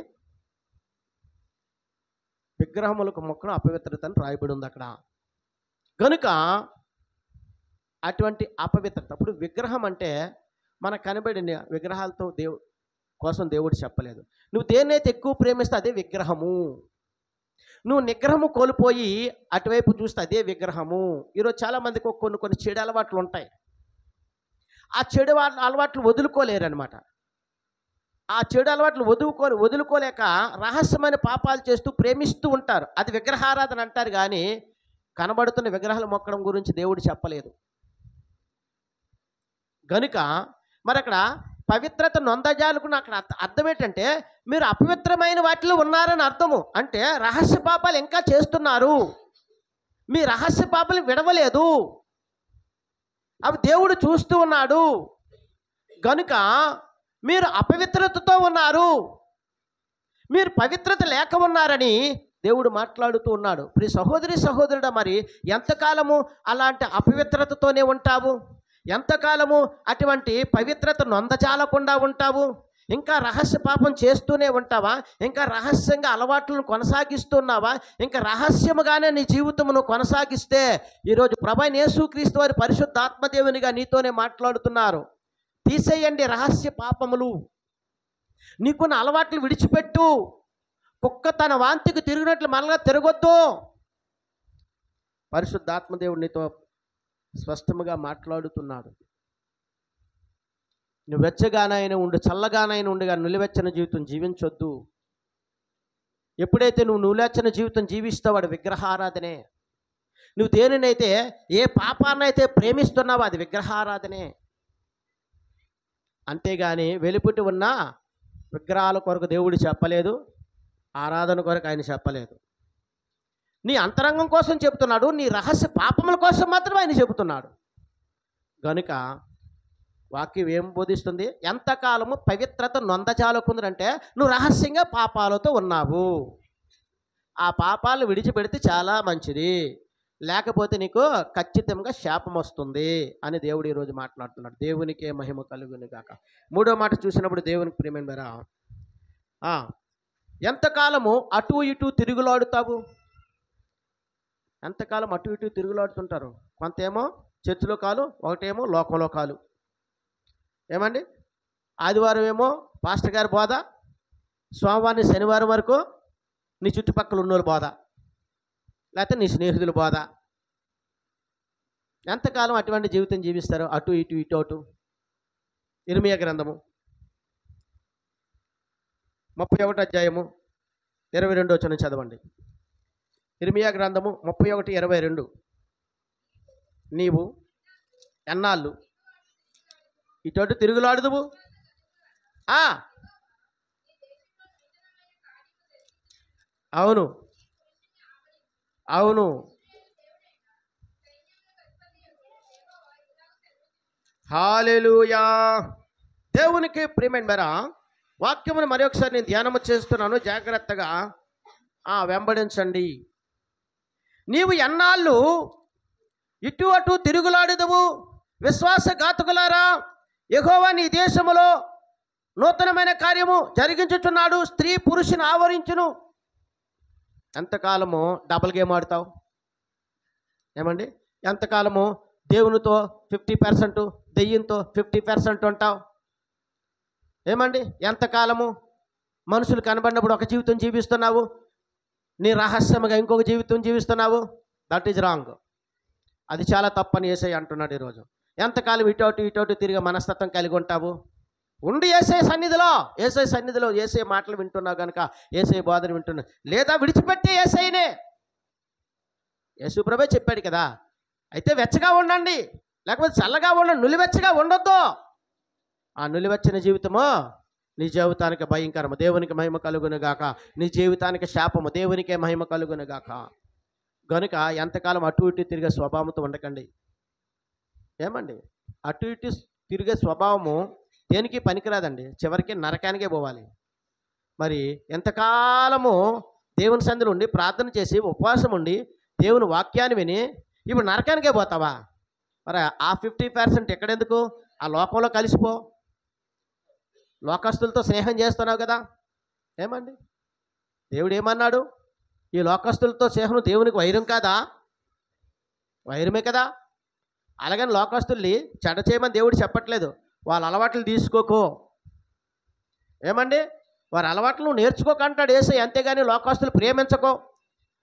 విగ్రహములకు మొక్కను అపవిత్రత అని రాయబడి ఉంది అక్కడ. కనుక అటువంటి అపవిత్రత. అప్పుడు విగ్రహం అంటే మనకు కనబడిన విగ్రహాలతో కోసం దేవుడు చెప్పలేదు. నువ్వు దేన్నైతే ఎక్కువ ప్రేమిస్తే అదే విగ్రహము. నువ్వు నిగ్రహము కోల్పోయి అటువైపు చూస్తే అదే విగ్రహము. ఈరోజు చాలామందికి కొన్ని చెడు అలవాట్లు ఉంటాయి. ఆ చెడు అలవాట్లు వదులుకోలేరనమాట. ఆ చెడు అలవాట్లు వదులుకోలేక రహస్యమైన పాపాలు చేస్తూ ప్రేమిస్తూ ఉంటారు. అది విగ్రహారాధన అంటారు, కానీ కనబడుతున్న విగ్రహాలు మొక్కడం గురించి దేవుడు చెప్పలేదు. గనుక మరి అక్కడ పవిత్రత నొందజాలుకున్న అక్కడ అర్థం ఏంటంటే మీరు అపవిత్రమైన వాటిలో ఉన్నారని అర్థము. అంటే రహస్య పాపాలు ఇంకా చేస్తున్నారు, మీ రహస్య పాపాలు విడవలేదు, అవి దేవుడు చూస్తూ ఉన్నాడు. గనుక మీరు అపవిత్రతతో ఉన్నారు, మీరు పవిత్రత లేక ఉన్నారని దేవుడు మాట్లాడుతూ ఉన్నాడు. ప్రియ సహోదరి సహోదరుడా, మరి ఎంతకాలము అలాంటి అపవిత్రతతోనే ఉంటావు? ఎంతకాలము అటువంటి పవిత్రత నొందజాలకుండా ఉంటావు? ఇంకా రహస్య పాపం చేస్తూనే ఉంటావా? ఇంకా రహస్యంగా అలవాట్లను కొనసాగిస్తున్నావా? ఇంకా రహస్యముగానే నీ జీవితమును కొనసాగిస్తే ఈరోజు ప్రభువైన యేసుక్రీస్తు వారి పరిశుద్ధాత్మదేవునిగా నీతోనే మాట్లాడుతున్నారు. తీసేయండి రహస్య పాపములు, నీకున్న అలవాట్లు విడిచిపెట్టు. కుక్క తన వాంతికి తిరిగినట్లు మళ్ళా తిరగొద్దు. పరిశుద్ధాత్మదేవుడు నీతో స్పష్టముగా మాట్లాడుతున్నాడు. నువ్వు వెచ్చగానైనా ఉండు, చల్లగానైనా ఉండుగా నులివెచ్చని జీవితం జీవించొద్దు. ఎప్పుడైతే నువ్వు నులివెచ్చని జీవితం జీవిస్తావో అది విగ్రహారాధనే. నువ్వు దేనినైతే, ఏ పాపాన్నైతే ప్రేమిస్తున్నావో అది విగ్రహారాధనే. అంతేగాని వెలుపుటి ఉన్న విగ్రహాల కొరకు దేవుడు చెప్పలేదు, ఆరాధన కొరకు ఆయన చెప్పలేదు. నీ అంతరంగం కోసం చెబుతున్నాడు, నీ రహస్య పాపముల కోసం మాత్రం ఆయన చెబుతున్నాడు. గనుక వాక్యం ఏం బోధిస్తుంది? ఎంతకాలము పవిత్రత నొందజాలకుందంటే నువ్వు రహస్యంగా పాపాలతో ఉన్నావు. ఆ పాపాలను విడిచిపెడితే చాలా మంచిది, లేకపోతే నీకు ఖచ్చితంగా శాపం వస్తుంది అని దేవుడు ఈరోజు మాట్లాడుతున్నాడు. దేవునికే మహిమ కలుగును గాక. మూడో మాట చూసినప్పుడు దేవునికి ప్రియమైన వారా, ఎంతకాలము అటు ఇటు తిరుగులాడుతావు? ఎంతకాలం అటు ఇటు తిరుగులాడుతుంటారు? కొంతేమో చర్చిలో కాలు, ఒకటేమో లోకంలో కాలు. ఏమండి, ఆదివారం ఏమో పాస్టర్ గారి బోధ, సోమవారం శనివారం వరకు నీ చుట్టుపక్కల ఉన్నోళ్ళు బోధ, లేకపోతే నీ స్నేహితుల బోధ. ఎంతకాలం అటువంటి జీవితం జీవిస్తారు? అటు ఇటు ఇటు అటు. ఇర్మియా గ్రంథము 31 అధ్యాయము 22 వచనం చదవండి. ఇర్మియా గ్రంథము 31:22. నీవు ఎన్నాళ్ళు ఇటు తిరుగులాడుదువు? అవును అవును, హల్లెలూయా. దేవునికి ప్రియమైన వారా, వాక్యమును మరొకసారి నేను ధ్యానము చేస్తున్నాను, జాగ్రత్తగా వెంబడించండి. నీవు ఎన్నాళ్ళు ఇటు అటు తిరుగులాడుదువు? విశ్వాసఘాతకులారా, యెహోవా నీ దేశములో నూతనమైన కార్యము జరిగించుచున్నాడు, స్త్రీ పురుషుని ఆవరించును. ఎంతకాలము డబుల్ గేమ్ ఆడుతావు? ఏమండి, ఎంతకాలము దేవునితో 50%, దెయ్యంతో 50% ఉంటావు? ఏమండి, ఎంతకాలము మనుషులు కనబడినప్పుడు ఒక జీవితం జీవిస్తున్నావు, నీ రహస్యముగా ఇంకొక జీవితం జీవిస్తున్నావు? That is wrong. అది చాలా తప్పని యేసయ్య అంటున్నాడు ఈరోజు. ఎంతకాలం ఇటు తిరిగి మనస్తత్వం కలిగి ఉంటావు? ఉండి యేసయ్య సన్నిధిలో యేసయ్య మాటలు వింటున్నావు కనుక యేసయ్య బోధన వింటున్నావు, లేదా విడిచిపెట్టి యేసయ్యనే. యేసు ప్రభువే చెప్పాడు కదా, అయితే వెచ్చగా ఉండండి, లేకపోతే చల్లగా ఉండండి, నులివెచ్చగా ఉండొద్దు. ఆ నులివెచ్చని జీవితము నీ జీవితానికి భయంకరము. దేవునికి మహిమ కలుగును గాక. నీ జీవితానికి శాపము. దేవునికే మహిమ కలుగును గాక. గనుక ఎంతకాలం అటు ఇటు తిరిగే స్వభావంతో ఉండకండి. ఏమండి, అటు ఇటు తిరిగే స్వభావము దేనికి పనికిరాదండి, చివరికి నరకానికే పోవాలి. మరి ఎంతకాలము దేవుని సన్నిధిలో ఉండి ప్రార్థన చేసి ఉపవాసం ఉండి దేవుని వాక్యాన్ని విని ఇప్పుడు నరకానికే పోతావా? మరి ఆ 50% ఎక్కడెందుకు? ఆ లోకంలో కలిసిపో. లోకస్తులతో స్నేహం చేస్తున్నావు కదా. ఏమండి, దేవుడు ఏమన్నాడు? ఈ లోకస్తులతో స్నేహం దేవునికి వైరం కాదా? వైరమే కదా. అలాగని లోకస్తుల్ని చెడ్డ చేయమని దేవుడు చెప్పట్లేదు. వాళ్ళ అలవాట్లు తీసుకోకో. ఏమండి, వారి అలవాట్లు నువ్వు నేర్చుకోకంటాడు యేసయ్య. అంతేగాని లోకస్తులు ప్రేమించకో.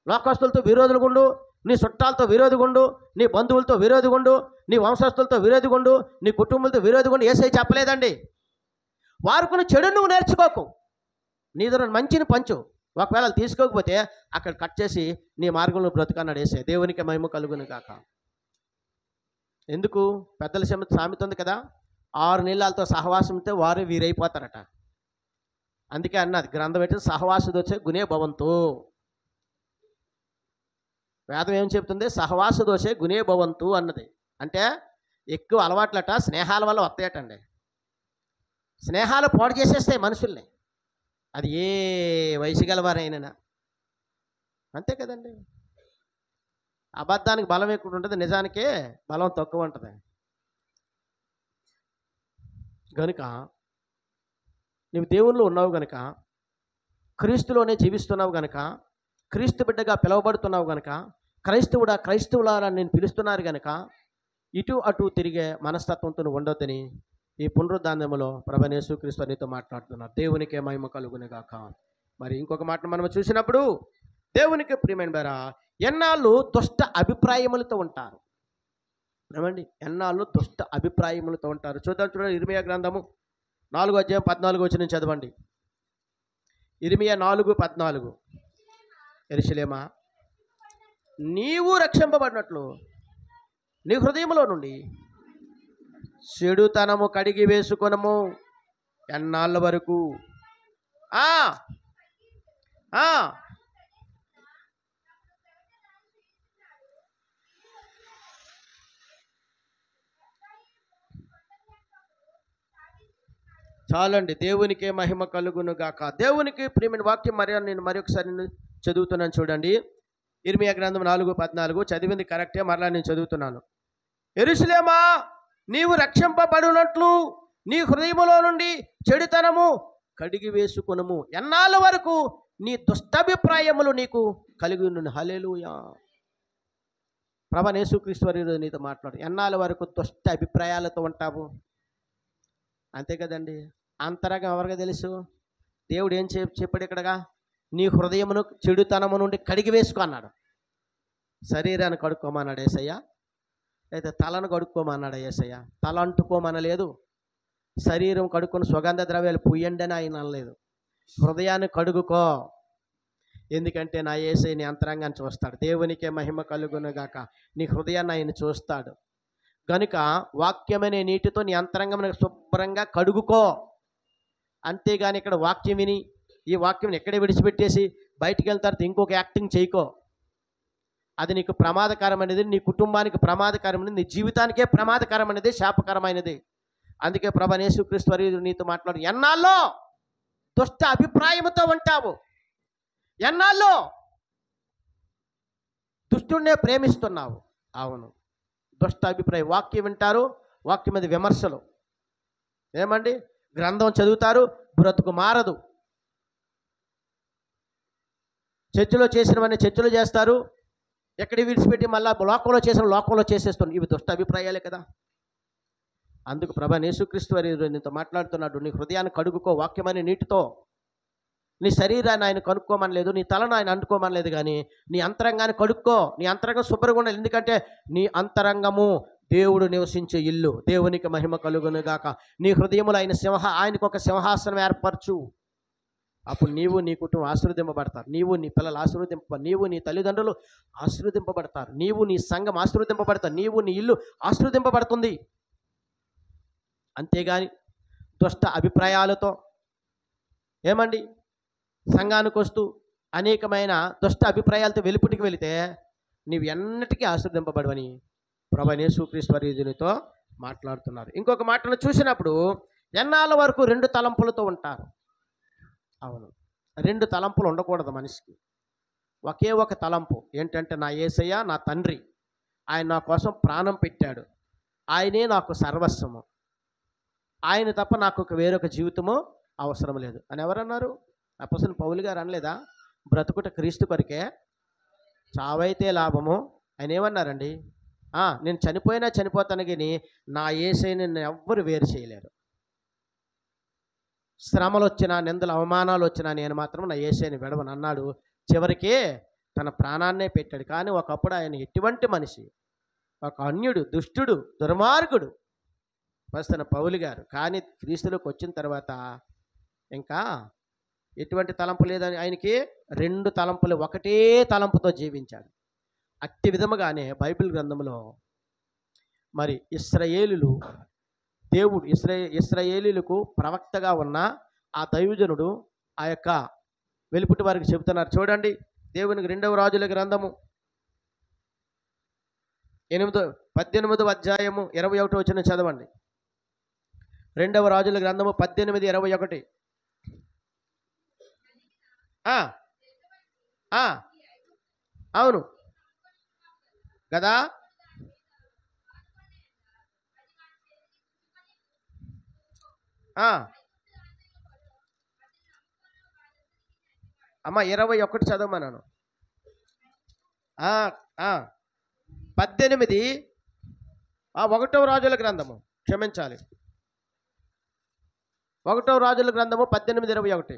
లోకస్తులతో విరోధులుగుండు, నీ చుట్టాలతో విరోధిగుండు, నీ బంధువులతో విరోధిగుండు, నీ వంశస్థులతో విరోధిగుండు, నీ కుటుంబంతో విరోధిగుండు. యేసయ్య చెప్పలేదండి. వారుకుని చెడు నువ్వు నేర్చుకోకు, నీతో మంచిని పంచు. ఒకవేళ అది తీసుకోకపోతే అక్కడ కట్ చేసి నీ మార్గంలో బ్రతుకన్నాడు యేసయ్య. దేవునికి మహిమ కలుగును గాక. ఎందుకు? పెద్దల సామెత ఉంది కదా, 6 నీళ్ళతో సహవాసంతో వారు వీరైపోతారట. అందుకే అన్నది గ్రంథం ఏంటి, సహవాసుదోచే గునే భవంతు. వేదం ఏం చెప్తుంది? సహవాసుదోచే గునే భవంతు అన్నది. అంటే ఎక్కువ అలవాట్లట స్నేహాల వల్ల వస్తాయటండి. స్నేహాలు పాడు చేసేస్తాయి మనుషుల్ని, అది ఏ వయసు గలవారైనా అంతే కదండి. అబద్ధానికి బలం ఎక్కువ ఉంటుంది, నిజానికే బలం తక్కువ ఉంటుంది. కనుక నువ్వు దేవుళ్ళు ఉన్నావు కనుక, క్రీస్తులోనే జీవిస్తున్నావు కనుక, క్రీస్తు బిడ్డగా పిలువబడుతున్నావు కనుక, క్రైస్తవులా నేను పిలుస్తున్నారు కనుక ఇటు అటు తిరిగే మనస్తత్వంతో నువ్వు ఉండొద్దని ఈ పునరుద్ధానములో ప్రభువైన యేసుక్రీస్తు నీతో మాట్లాడుతున్నారు. దేవునికే మహిమ కలుగును గాక. మరి ఇంకొక మాట మనం చూసినప్పుడు, దేవునికి ప్రియమైన బేరా ఎన్నాళ్ళు దుష్ట అభిప్రాయములతో ఉంటారు. ఏమండి? ఎన్నాళ్ళు దుష్ట అభిప్రాయములతో ఉంటారు. చూడండి ఇర్మియా గ్రంథము 4వ అధ్యాయం 14వ వచనం చదవండి. ఇర్మియా 4:14. యెరూషలేమా, నీవు రక్షింపబడినట్లు నీ హృదయంలో నుండి చెడుతనము కడిగి వేసుకొనము ఎన్నాళ్ళ వరకు. చాలండి. దేవునికే మహిమ కలుగును గాక. దేవునికి ప్రియమైన వాక్యం నేను మరొకసారి చదువుతున్నాను చూడండి. ఇర్మియా గ్రంథం 4:14 చదివింది కరెక్టే, మరలా నేను చదువుతున్నాను. యెరూషలేమా, నీవు రక్షింపబడినట్లు నీ హృదయములో నుండి చెడుతనము కడిగి వేసుకొనుము ఎన్నాళ్ళ వరకు నీ దుష్టాభిప్రాయములు నీకు కలిగి ఉండును. హల్లెలూయా. ప్రభువైన యేసుక్రీస్తు వారు నీతో మాట్లాడు. ఎన్నాళ్ళ వరకు దుష్ట అభిప్రాయాలతో ఉంటావు? అంతే కదండి. అంతరంగం ఎవరికి తెలుసు? దేవుడు ఏం చెప్పాడు ఇక్కడగా? నీ హృదయమును చెడుతనము నుండి కడిగి వేసుకో అన్నాడు. శరీరాన్ని కడుక్కోమన్నాడు యేసయ్య, అయితే తలను కడుక్కోమన్నాడు యేసయ్య. తల అంటుకోమనలేదు. శరీరం కడుక్కొని సుగంధ ద్రవ్యాలు పుయ్యండి అని ఆయన అనలేదు. హృదయాన్ని కడుగుకో, ఎందుకంటే నా యేసయ్య నీ అంతరంగాన్ని చూస్తాడు. దేవునికే మహిమ కలుగును గాక. నీ హృదయాన్ని ఆయన చూస్తాడు కనుక వాక్యమనే నీటితో నీ అంతరంగం శుభ్రంగా కడుగుకో. అంతేగాని ఇక్కడ వాక్యం విని ఈ వాక్యం ఎక్కడే విడిచిపెట్టేసి బయటికి వెళ్తారు ఇంకొక యాక్టింగ్ చేయకో. అది నీకు ప్రమాదకరమైనది, నీ కుటుంబానికి ప్రమాదకరమైనది, నీ జీవితానికే ప్రమాదకరమైనది, శాపకరమైనది. అందుకే ప్రభువైన యేసుక్రీస్తు వారు నీతో మాట్లాడు. ఎన్నాళ్ళో దుష్ట అభిప్రాయంతో ఉంటావు? ఎన్నాళ్ళో దుష్టుడినే ప్రేమిస్తున్నావు? అవును, దుష్ట అభిప్రాయం. వాక్యం వింటారు, వాక్యం మీద విమర్శలు. ఏమండి? గ్రంథం చదువుతారు, బ్రతుకు మారదు. చర్చిలో చేసినవన్నీ చర్చిలో చేస్తారు, ఎక్కడ విడిచిపెట్టి మళ్ళీ లోకంలో చేసిన లోకంలో చేసేస్తుంది. ఇవి దుష్ట అభిప్రాయాలే కదా. అందుకు ప్రభువైన యేసుక్రీస్తు వారు నీతో మాట్లాడుతున్నాడు. నీ హృదయాన్ని కడుగుకో వాక్యమనే నీటితో. నీ శరీరాన్ని ఆయన కనుక్కోమనలేదు, నీ తలను ఆయన అంటుకోమనలేదు, కానీ నీ అంతరంగాన్ని కడుక్కో. నీ అంతరంగం శుభ్రంగా ఉండాలి. ఎందుకంటే నీ అంతరంగము దేవుడు నివసించే ఇల్లు. దేవునికి మహిమ కలుగును గాక. నీ హృదయములో ఆయనకు ఒక సింహాసనం ఏర్పరచు. అప్పుడు నీవు నీ కుటుంబం ఆశీర్వదింపబడతారు. నీవు నీ పిల్లలు నీవు నీ తల్లిదండ్రులు ఆశీర్వదింపబడతారు. నీవు నీ సంఘం ఆశీర్వదింపబడతారు. నీవు నీ ఇల్లు ఆశీర్వదింపబడుతుంది. అంతేగాని దుష్ట అభిప్రాయాలతో ఏమండి సంఘానికి వస్తూ అనేకమైన దుష్ట అభిప్రాయాలతో వెలుపుటికి వెళితే నీవు ఎన్నటికీ ఆశీర్వదింపబడవని ప్రభువైన యేసుక్రీస్తు వారితో మాట్లాడుతున్నారు. ఇంకొక మాటను చూసినప్పుడు ఎన్నాళ్ళ వరకు 2 తలంపులతో ఉంటారు? అవును, 2 తలంపులు ఉండకూడదు మనిషికి. ఒకే ఒక తలంపు ఏంటంటే, నా యేసయ్య నా తండ్రి, ఆయన నా కోసం ప్రాణం పెట్టాడు, ఆయనే నాకు సర్వస్వము, ఆయన తప్ప నాకు వేరొక జీవితము అవసరం లేదు అని ఎవరన్నారు? అపోస్తలుడైన పౌలు గారు అనలేదా? బ్రతుకుట క్రీస్తు కొరకే, చావైతే లాభము. ఆయన ఏమన్నారండి? నేను చనిపోతాను కానీ నా యేసయ్యని నన్ను ఎవ్వరు వేరు చేయలేరు. శ్రమలు వచ్చినా, నిందలు అవమానాలు వచ్చినా నేను మాత్రం నా యేసయ్యని విడవను అన్నాడు. చివరికి తన ప్రాణాన్నే పెట్టాడు. కానీ ఒకప్పుడు ఆయన ఎటువంటి మనిషి, ఒక అన్యుడు, దుష్టుడు, దుర్మార్గుడు పరిస్థితి పౌలు గారు. కానీ క్రీస్తులోకి వచ్చిన తర్వాత ఇంకా ఎటువంటి తలంపు లేదని ఆయనకి 2 తలంపులు, ఒకటే తలంపుతో జీవించాడు. అట్టి విధముగానే బైబిల్ గ్రంథంలో మరి ఇశ్రాయేలీలు దేవుడు ఇశ్రాయేలీలకు ప్రవక్తగా ఉన్న ఆ దైవజనుడు ఆ యొక్క వెలుపుటి వారికి చెబుతున్నారు. చూడండి, దేవునికి 2వ రాజుల గ్రంథము 18వ అధ్యాయము 21వ వచనం చదవండి. 2వ రాజుల గ్రంథము 18:21. అవును కదా. అమ్మ 21 చదవమన్నాను. 18 1వ రాజుల గ్రంథము, క్షమించాలి, 1వ రాజుల గ్రంథము 18:21.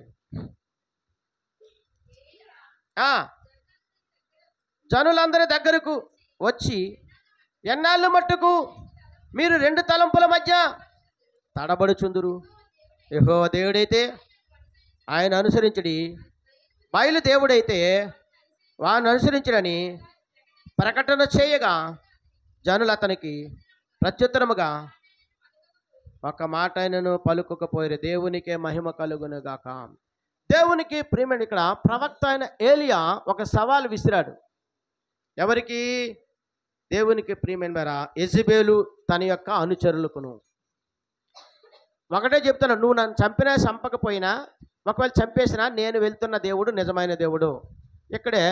జనులందరి దగ్గరకు వచ్చి, ఎన్నాళ్ళు మట్టుకు మీరు 2 తలంపుల మధ్య తడబడుచుందురు? యెహోవా దేవుడైతే ఆయన అనుసరించడి, బయలు దేవుడైతే వారిని అనుసరించడని ప్రకటన చేయగా, జనులు అతనికి ప్రత్యుత్తరముగా ఒక మాట ఆయనను పలుకుకపోయారు. దేవునికే మహిమ కలుగునుగాక. దేవునికి ప్రియమైన ఇక్కడ ప్రవక్త అయిన ఏలియా ఒక సవాల్ విసిరాడు. ఎవరికి? దేవునికి ప్రియమైన వారా యెజబెలు తన యొక్క అనుచరులకును. ఒకటే చెప్తాను, నువ్వు నన్ను చంపినా చంపకపోయినా, ఒకవేళ చంపేసినా నేను వెళ్తున్న దేవుడు నిజమైన దేవుడు. ఇక్కడే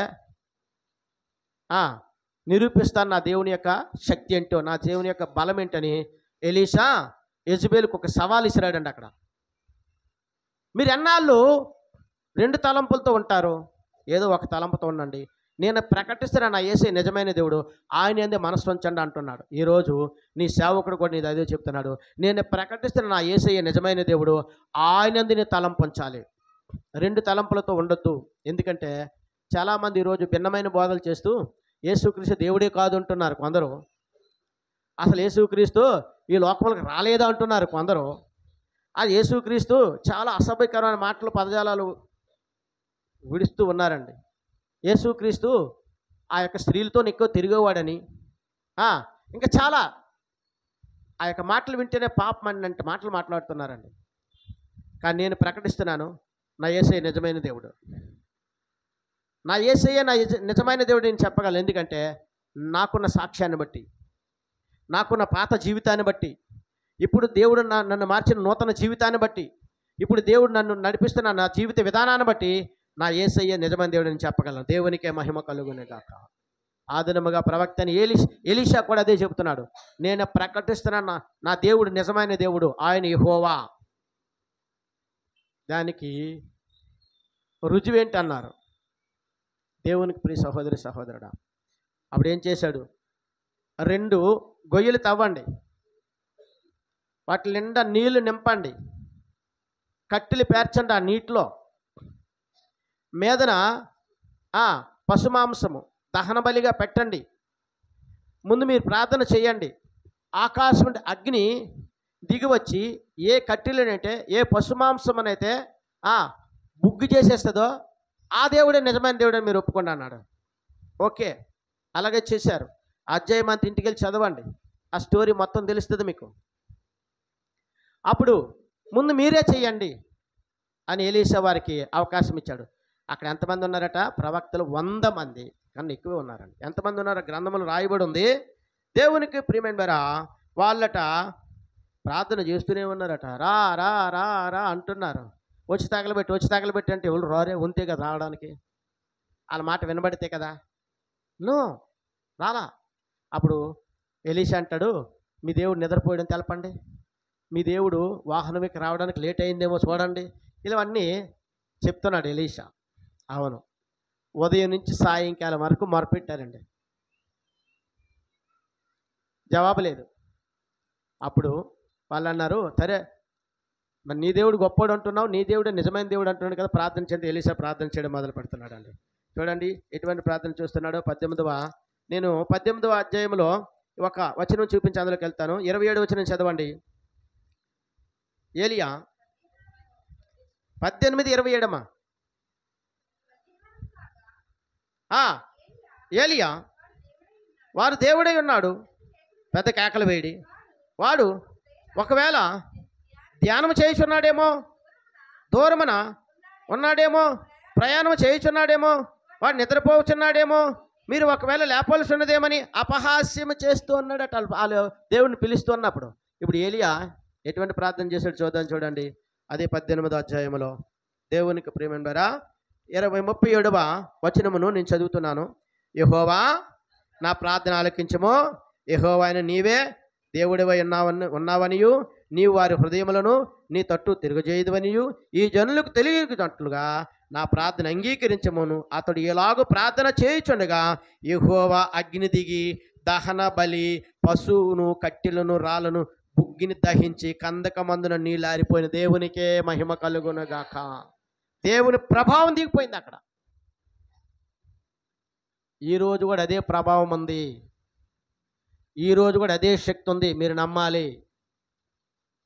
నిరూపిస్తాను నా దేవుని యొక్క శక్తి ఏంటో, నా దేవుని యొక్క బలం ఏంటని ఎలీషా యెజబెలుకు ఒక సవాల్ ఇసిరాడండి. అక్కడ మీరు ఎన్నాళ్ళు 2 తలంపులతో ఉంటారు? ఏదో ఒక తలంపుతో ఉండండి. నేను ప్రకటిస్తున్న నా యేసే నిజమైన దేవుడు, ఆయన యందే మనసు ఉంచండి అంటున్నాడు. ఈరోజు నీ సేవకుడు కూడా నీది అదే చెప్తున్నాడు. నేను ప్రకటిస్తున్న నా యేసయ్య నిజమైన దేవుడు, ఆయన యందు నీ తలంపు ఉంచాలి. 2 తలంపులతో ఉండొద్దు. ఎందుకంటే చాలామంది ఈరోజు భిన్నమైన బోధలు చేస్తూ యేసుక్రీస్తు దేవుడే కాదు అంటున్నారు కొందరు. అసలు యేసుక్రీస్తు ఈ లోకంలోకి రాలేదా అంటున్నారు కొందరు. అది యేసుక్రీస్తు చాలా అసభ్యకరమైన మాటలు, పదజాలాలు విడుస్తూ ఉన్నారండి. యేసుక్రీస్తు ఆ యొక్క స్త్రీలతో ఎక్కువ తిరిగేవాడని, ఇంకా చాలా ఆ యొక్క మాటలు వింటేనే పాపం అంటే మాటలు మాట్లాడుతున్నారండి. కానీ నేను ప్రకటిస్తున్నాను, నా యేసయ్య నిజమైన దేవుడు, నా యేసయ్య నా నిజమైన దేవుడు నేను చెప్పగలను. ఎందుకంటే నాకున్న సాక్ష్యాన్ని బట్టి, నాకున్న పాత జీవితాన్ని బట్టి, ఇప్పుడు దేవుడు నన్ను మార్చిన నూతన జీవితాన్ని బట్టి, ఇప్పుడు దేవుడు నన్ను నడిపిస్తున్న నా జీవిత విధానాన్ని బట్టి నా యేసయ్య నిజమైన దేవుడు అని చెప్పగలను. దేవునికే మహిమ కలుగునుగాక. ఆదినముగా ప్రవక్తని ఎలీషా కూడా అదే చెబుతున్నాడు. నేను ప్రకటిస్తున్న నా దేవుడు నిజమైన దేవుడు, ఆయన యెహోవా. దానికి రుజువేంటి అన్నారు. దేవునికి ప్రియ సహోదరి సహోదరుడా, అప్పుడు ఏం చేశాడు? 2 గొయ్యలు తవ్వండి, వాటి నిండా నీళ్లు నింపండి, కట్టెలు పేర్చండి, ఆ నీటిలో మీదన పశుమాంసము దహన బలిగా పెట్టండి. ముందు మీరు ప్రార్థన చేయండి. ఆకాశం నుండి అగ్ని దిగివచ్చి ఏ కట్టెలనైతే, ఏ పశుమాంసమనైతే బుగ్గు చేసేస్తుందో ఆ దేవుడే నిజమైన దేవుడు అని మీరు ఒప్పుకోండి అన్నాడు. ఓకే, అలాగే చేశారు. అధ్యాయం అంత ఇంటికి వెళ్ళి చదవండి, ఆ స్టోరీ మొత్తం తెలుస్తుంది మీకు. అప్పుడు ముందు మీరే చెయ్యండి అని ఎలీషా వారికి అవకాశం ఇచ్చాడు. అక్కడ ఎంతమంది ఉన్నారట? ప్రవక్తలు 100 మంది కన్నా ఎక్కువే ఉన్నారండి. ఎంతమంది ఉన్నారు? గ్రంథములు రాయబడి ఉంది. దేవునికి ప్రియమైన వారా వాళ్ళట ప్రార్థన చేస్తూనే ఉన్నారట. రా రా రా రా అంటున్నారు. వచ్చి తగలబెట్టి అంటే ఎవరు రారే, ఉంటే కదా రావడానికి, వాళ్ళ మాట వినబడితే కదా. నో, రాలా. అప్పుడు ఎలీషా అంటాడు, మీ దేవుడు నిద్రపోయడం తెలపండి, మీ దేవుడు వాహనంకి రావడానికి లేట్ అయిందేమో చూడండి. ఇవన్నీ చెప్తున్నాడు ఎలీషా. అవును, ఉదయం నుంచి సాయంకాలం వరకు మొరపెట్టారండి, జవాబు లేదు. అప్పుడు వాళ్ళు అన్నారు, సరే మరి నీ దేవుడు గొప్పవాడు అంటున్నావు, నీ దేవుడు నిజమైన దేవుడు అంటున్నాడు కదా, ప్రార్థన చేయండి. ఎలీషా ప్రార్థన చేయడం మొదలు పెడుతున్నాడు అండి. చూడండి ఎటువంటి ప్రార్థన చూస్తున్నాడో. నేను 18వ అధ్యాయంలో ఒక వచనం చూపించి అందులోకి వెళ్తాను. 27 వచనం చదవండి. ఏలియా 18:27 అమ్మా. ఏలియా వారు దేవుడై ఉన్నాడు, పెద్ద కేకలు వేడి. వాడు ఒకవేళ ధ్యానం చేయుచున్నాడేమో, దూరమున ఉన్నాడేమో, ప్రయాణం చేయుచున్నాడేమో, వాడు నిద్రపోచున్నాడేమో, మీరు ఒకవేళ లేపాల్సి ఉన్నదేమని అపహాస్యం చేస్తూ ఉన్నాడట వాళ్ళు దేవుడిని పిలుస్తూ ఉన్నప్పుడు. ఇప్పుడు ఏలియా ఎటువంటి ప్రార్థన చేశాడు చూడండి. అదే 18వ అధ్యాయంలో. దేవునికి ప్రియమైనవారా, 37వ వచనమును నేను చదువుతున్నాను. యెహోవా నా ప్రార్థన ఆలకించుము, యెహోవా అయిన నీవే దేవుడివై ఉన్నావనియు, నీవు వారి హృదయములను నీ తట్టు తిరగజేయదువనియు ఈ జనులకు తెలియనట్లుగా నా ప్రార్థన అంగీకరించమును. అతడు ఎలాగో ప్రార్థన చేయుచుండగా యెహోవా అగ్ని దిగి దహన బలి, పశువును, కట్టెలను, రాళ్ళను బుగ్గిని దహించి కందకమందున నీళ్ళారిపోయిన. దేవునికే మహిమ కలుగునుగాక. దేవుని ప్రభావం దిగిపోయింది అక్కడ. ఈరోజు కూడా అదే ప్రభావం ఉంది, ఈరోజు కూడా అదే శక్తి ఉంది. మీరు నమ్మాలి.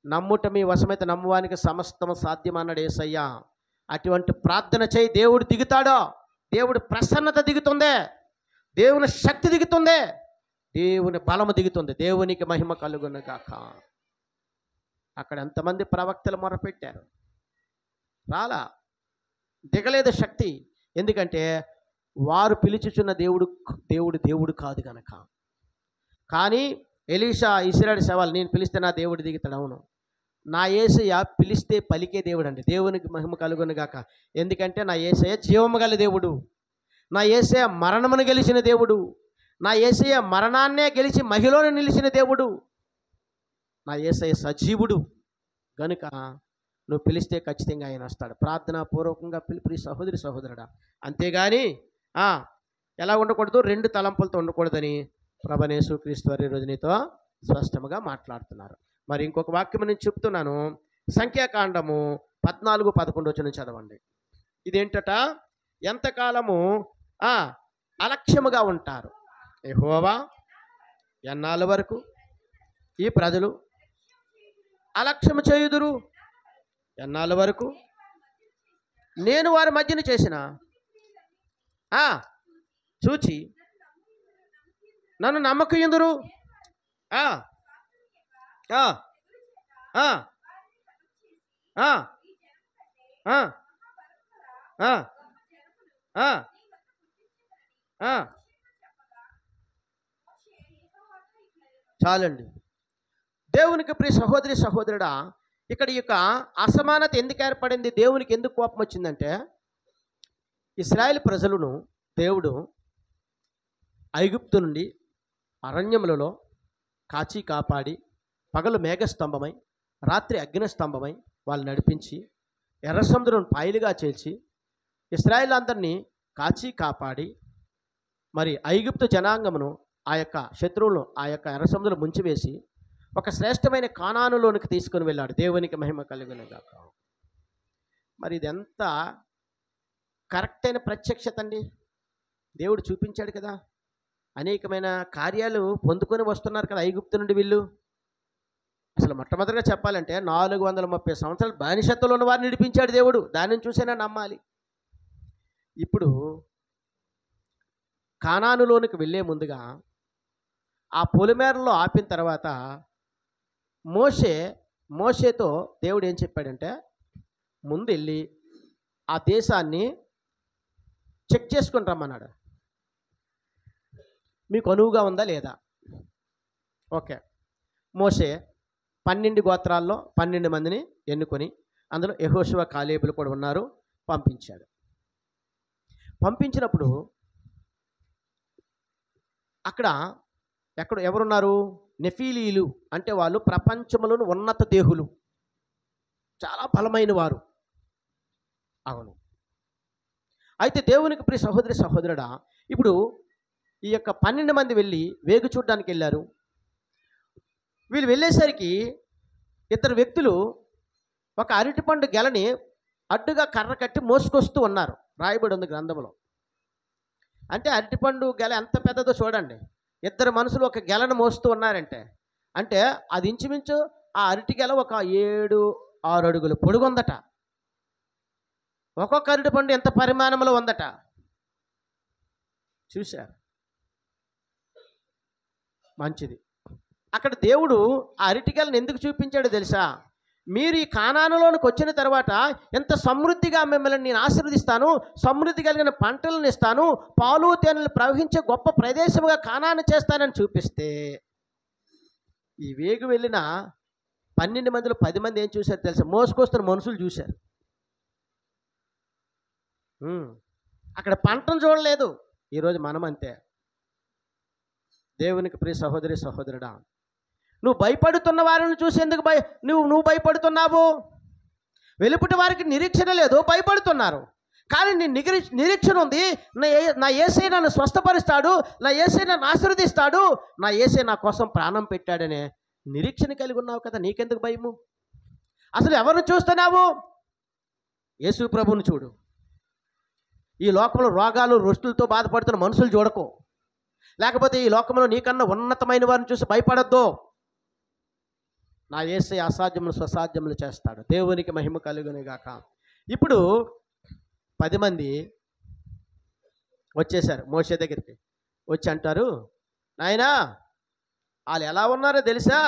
నమ్ముట మీ వశమైతే నమ్మువానికి సమస్తము సాధ్యం అన్నాడు యేసయ్య. అటువంటి ప్రార్థన చేయి, దేవుడు దిగుతాడో. దేవుడి ప్రసన్నత దిగుతుందే, దేవుని శక్తి దిగుతుందే, దేవుని బలము దిగుతుంది. దేవునికి మహిమ కలుగునుగాక. అక్కడ ఎంతమంది ప్రవక్తలు మొరపెట్టారు, రాలా, దిగలేదు శక్తి. ఎందుకంటే వారు పిలుచుచున్న దేవుడు కాదు కనుక. కానీ ఎలీషా ఇశ్రాయేలు సవాల్, నేను పిలిస్తే నా దేవుడు దిగుతాడు. అవును, నా యేసయ్య పిలిస్తే పలికే దేవుడు అండి. దేవునికి మహిమ కలుగునుగాక. ఎందుకంటే నా యేసయ్య జీవము గల దేవుడు, నా యేసయ్య మరణమును గెలిచిన దేవుడు, నా యేసయ్య మరణాన్నే గెలిచి మహిళను నిలిచిన దేవుడు, నా యేసయ్య సజీవుడు గనుక నువ్వు పిలిస్తే ఖచ్చితంగా ఆయన వస్తాడు. ప్రార్థనాపూర్వకంగా పిలిపి సహోదరి సహోదరుడా. అంతేగాని ఎలా ఉండకూడదు, రెండు తలంపులతో ఉండకూడదని ప్రభువైన యేసుక్రీస్తు వారి రోజు నీతో స్పష్టంగా మాట్లాడుతున్నారు. మరి ఇంకొక వాక్యం నేను చెప్తున్నాను. సంఖ్యాకాండము 14:11 చదవండి. ఇదేంటట, ఎంతకాలము అలక్ష్యముగా ఉంటారు యెహోవా, ఎన్నాళ్ళ వరకు ఈ ప్రజలు అలక్ష్యము చేయుదురు, ఎన్నాళ్ళ వరకు నేను వారి మధ్యన చేసిన చూచి నన్ను నమ్మకయుందురు, చాలండి. దేవునికి ప్రియ సహోదరి సహోదరుడా, ఇక్కడ ఈ యొక్క అసమానత ఎందుకు ఏర్పడింది, దేవునికి ఎందుకు కోపం వచ్చిందంటే, ఇశ్రాయేలు ప్రజలను దేవుడు ఐగుప్తు నుండి అరణ్యములలో కాచి కాపాడి, పగలు మేఘస్తంభమై రాత్రి అగ్నిస్తంభమై వాళ్ళు నడిపించి, ఎర్ర సముద్రం పాయలుగా చేల్చి ఇశ్రాయేలు అందరినీ కాచి కాపాడి, మరి ఐగుప్తు జనాంగమును ఆ యొక్క శత్రువులను ఆ యొక్క ఎర్ర సముద్రం ముంచివేసి ఒక శ్రేష్టమైన కానానులోనికి తీసుకుని వెళ్ళాడు. దేవునికి మహిమ కలుగునుగాక. మరి ఇదెంత కరెక్ట్ అయిన ప్రత్యక్షత అండి. దేవుడు చూపించాడు కదా, అనేకమైన కార్యాలు పొందుకొని వస్తున్నారు కదా ఐగుప్తు నుండి వీళ్ళు. అసలు మొట్టమొదటిగా చెప్పాలంటే 430 సంవత్సరాలు బానిసత్వంలో ఉన్న వారిని నడిపించాడు దేవుడు. దానిని చూసేనా నమ్మాలి. ఇప్పుడు కానానులోనికి వెళ్ళే ముందుగా ఆ పొలిమేరలో ఆపిన తర్వాత మోషేతో దేవుడు ఏం చెప్పాడంటే, ముందు వెళ్ళి ఆ దేశాన్ని చెక్ చేసుకుని రమ్మన్నాడు. మీకు అనువుగా ఉందా లేదా? ఓకే. మోషే 12 గోత్రాల్లో 12 మందిని ఎన్నుకొని, అందులో యెహోషువ కాలేబులు కూడా ఉన్నారు, పంపించాడు. పంపించినప్పుడు అక్కడ ఎవరున్నారు? నెఫీలీలు అంటే వాళ్ళు ప్రపంచంలోని ఉన్నత దేహులు, చాలా బలమైన వారు. అవును. అయితే దేవునికి ప్రియ సహోదరి సహోదరుడా, ఇప్పుడు ఈ యొక్క 12 మంది వెళ్ళి వేగు చూడడానికి వెళ్ళారు. వీళ్ళు వెళ్ళేసరికి ఇద్దరు వ్యక్తులు ఒక అరటిపండు గెలని అడ్డుగా కర్ర కట్టి మోసుకొస్తూ ఉన్నారు. రాయబడి ఉంది గ్రంథంలో. అంటే అరటిపండు గెల ఎంత పెద్దదో చూడండి. ఇద్దరు మనుషులు ఒక గెలను మోస్తూ ఉన్నారంటే, అంటే అది ఇంచుమించు ఆ అరటి గెల ఒక 7, 6 అడుగులు పొడుగుందట. ఒక్కొక్క అరటిపండు ఎంత పరిమాణంలో ఉందట. చూశారు, మంచిది. అక్కడ దేవుడు ఆ అరటిగెలను ఎందుకు చూపించాడో తెలుసా? మీరు ఈ కానానులోనికి వచ్చిన తర్వాత ఎంత సమృద్ధిగా మిమ్మల్ని నేను ఆశీర్వదిస్తాను, సమృద్ధి కలిగిన పంటలను ఇస్తాను, పాలు తేనెలు ప్రవహించే గొప్ప ప్రదేశముగా కానాను చేస్తానని చూపిస్తే, ఈ వేగు వెళ్ళిన 12 మందిలో 10 మంది ఏం చూశారు తెలుసా? మోసుకొస్తున్న మనుషులు చూశారు. అక్కడ పంటను చూడలేదు. ఈరోజు మనం అంతే. దేవునికి ప్రియ సహోదరి సహోదరుడా, నువ్వు భయపడుతున్న వారిని చూసి ఎందుకు నువ్వు భయపడుతున్నావు? వెలుపటి వారికి నిరీక్షణ లేదు, భయపడుతున్నారు. కానీ నీ నిరీక్షణ ఉంది. నా యేసే నన్ను స్వస్థపరుస్తాడు, నా యేసే నన్ను ఆశీర్వదిస్తాడు, నా యేసే నా కోసం ప్రాణం పెట్టాడనే నిరీక్షణ కలిగి ఉన్నావు కదా, నీకెందుకు భయము? అసలు ఎవరిని చూస్తున్నావు? యేసు ప్రభువుని చూడు. ఈ లోకంలో రోగాలు రుష్టులతో బాధపడుతున్న మనుషులు చూడకు. లేకపోతే ఈ లోకంలో నీకన్నా ఉన్నతమైన వారిని చూసి భయపడద్దు. నా యేసే అసాధ్యములు స్వసాధ్యములు చేస్తాడు. దేవునికి మహిమ కలుగును గాక. ఇప్పుడు 10 మంది వచ్చేసారు మోషే దగ్గరికి. వచ్చి అంటారు, నాయనా వాళ్ళు ఎలా ఉన్నారో తెలుసా?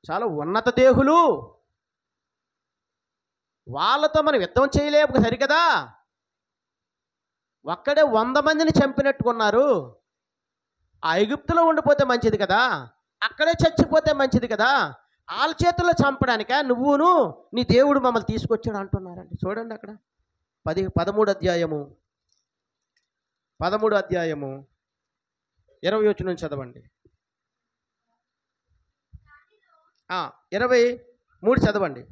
చాలా ఉన్నత దేహులు, వాళ్ళతో మనం యుద్ధం చేయలేము సరికదా, ఒక్కడే 100 మందిని చంపినట్టుకున్నారు. ఆ ఐగుప్తులో ఉండిపోతే మంచిది కదా, అక్కడే చచ్చిపోతే మంచిది కదా, వాళ్ళ చేతుల్లో చంపడానిక నువ్వును నీ దేవుడు మమ్మల్ని తీసుకొచ్చాడు అంటున్నారండి. చూడండి అక్కడ 13 అధ్యాయము 20 నుంచి చదవండి. 23 చదవండి.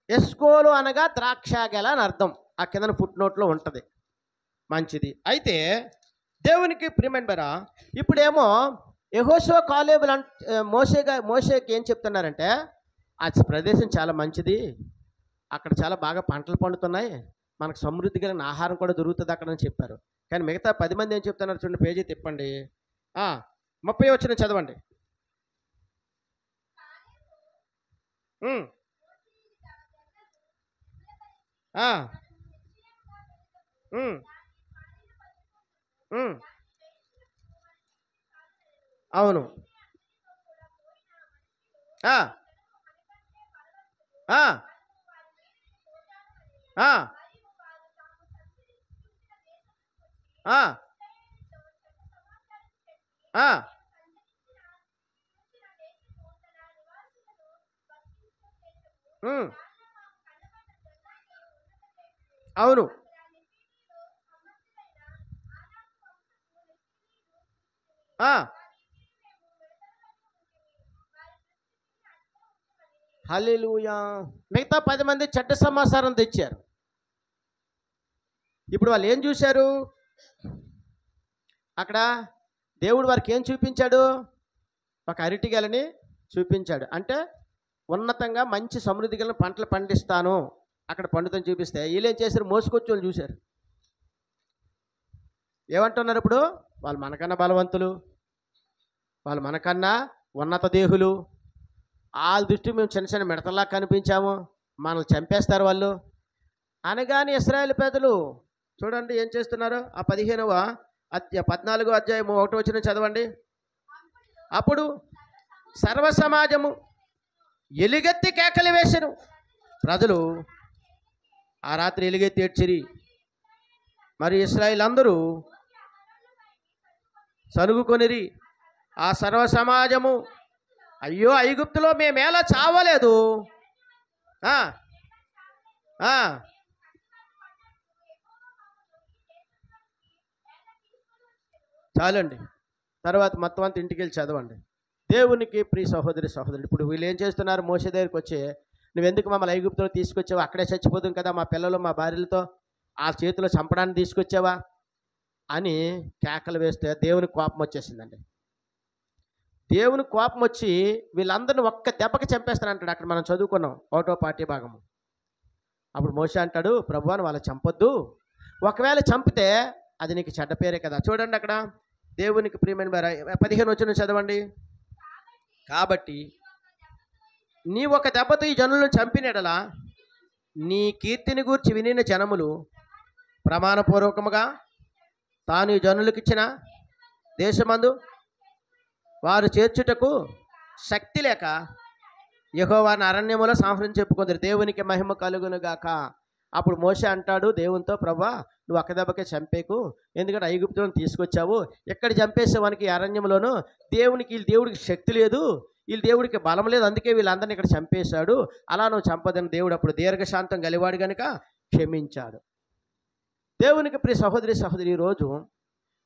ఎస్కోలు అనగా ద్రాక్ష గెల అని అర్థం. ఆ కింద ఫుట్ నోట్లో ఉంటుంది. మంచిది. అయితే దేవునికి ప్రియమైన బరా, ఇప్పుడేమో యెహోషువ కాలేబులు మోషేకి ఏం చెప్తున్నారంటే, ఆ ప్రదేశం చాలా మంచిది, అక్కడ చాలా బాగా పంటలు పండుతున్నాయి, మనకు సమృద్ధి కలిగిన ఆహారం కూడా దొరుకుతుంది అక్కడ అని చెప్పారు. కానీ మిగతా 10 మంది ఏం చెప్తున్నారు చూడండి, పేజీ తిప్పండి. 30 వచ్చిన చదవండి. అవును. అవును. హల్లెలూయా. మిగతా 10 మంది చెడ్డ సమాచారం తెచ్చారు. ఇప్పుడు వాళ్ళు ఏం చూశారు? అక్కడ దేవుడు వారికి ఏం చూపించాడు? ఒక అరటిగెలని చూపించాడు. అంటే ఉన్నతంగా మంచి సమృద్ధి కలిగిన పంటలు పండిస్తాను, అక్కడ పండుదని చూపిస్తే వీళ్ళేం చేశారు? మోసుకొచ్చి వాళ్ళు చూశారు. ఏమంటున్నారు ఇప్పుడు? వాళ్ళు మనకన్నా బలవంతులు, వాళ్ళు మనకన్నా ఉన్నత దేహులు, వాళ్ళ దృష్టి మేము చిన్న చిన్న మిడతల్లా కనిపించాము, మనల్ని చంపేస్తారు వాళ్ళు అనగానే ఇశ్రాయేలు పెద్దలు చూడండి ఏం చేస్తున్నారు. ఆ 14వ అధ్యాయము 1వ వచనం చదవండి. అప్పుడు సర్వ సమాజము ఎలుగెత్తి కేకలు వేసెను. ప్రజలు ఆ రాత్రి ఎలుగెత్తి ఏడ్చిరి. మరి ఇశ్రాయేలు అందరూ సనుగుకొనిరి. ఆ సర్వ సమాజము, అయ్యో ఐగుప్తులో మేమేలా చావలేదు, చాలండి. తర్వాత మొత్తం అంతా ఇంటికి వెళ్ళి చదవండి. దేవునికి ప్రియ సహోదరి సహోదరుడు, ఇప్పుడు వీళ్ళు ఏం చేస్తున్నారు? మోషే దగ్గరికి వచ్చి, నువ్వెందుకు మమ్మల్ని ఐగుప్తులో తీసుకొచ్చావు? అక్కడే చచ్చిపోతాం కదా, మా పిల్లలు మా భార్యలతో ఆ చేతిలో చంపడానికి తీసుకొచ్చావా అని కేకలు వేస్తే దేవునికి కోపం వచ్చేసిందండి. దేవుని కోపం వచ్చి వీళ్ళందరిని ఒక్క దెబ్బకి చంపేస్తానంటాడు. అక్కడ మనం చదువుకున్నాం 1వ పాఠ్య భాగము. అప్పుడు మోషే అంటాడు, ప్రభువాను వాళ్ళని చంపొద్దు, ఒకవేళ చంపితే అది నీకు చెడ్డ పేరే కదా. చూడండి అక్కడ దేవునికి ప్రియమైన 15 వచనం చదవండి. కాబట్టి నీ ఒక దెబ్బతో ఈ జనులను చంపినడలా నీ కీర్తిని గూర్చి వినిన జనములు ప్రమాణపూర్వకముగా తాను ఈ జనులకిచ్చిన దేశమందు వారు చేర్చుటకు శక్తి లేక యెహోవాను అరణ్యములో సంహరించి చెప్పుకుందరు. దేవునికి మహిమ కలుగునుగాక. అప్పుడు మోషే అంటాడు దేవునితో, ప్రభువా నువ్వు ఒక్క దెబ్బకే చంపేకు, ఎందుకంటే ఐగుప్తులను తీసుకొచ్చావు, ఎక్కడ చంపేసేవానికి అరణ్యంలోనూ వీళ్ళ దేవుడికి శక్తి లేదు, వీళ్ళ దేవుడికి బలం లేదు, అందుకే వీళ్ళందరినీ ఇక్కడ చంపేశాడు, అలా నువ్వు చంపదని దేవుడు అప్పుడు దీర్ఘశాంతం గలివాడు కనుక క్షమించాడు. దేవునికి ప్రియ సహోదరి సహోదరి, ఈరోజు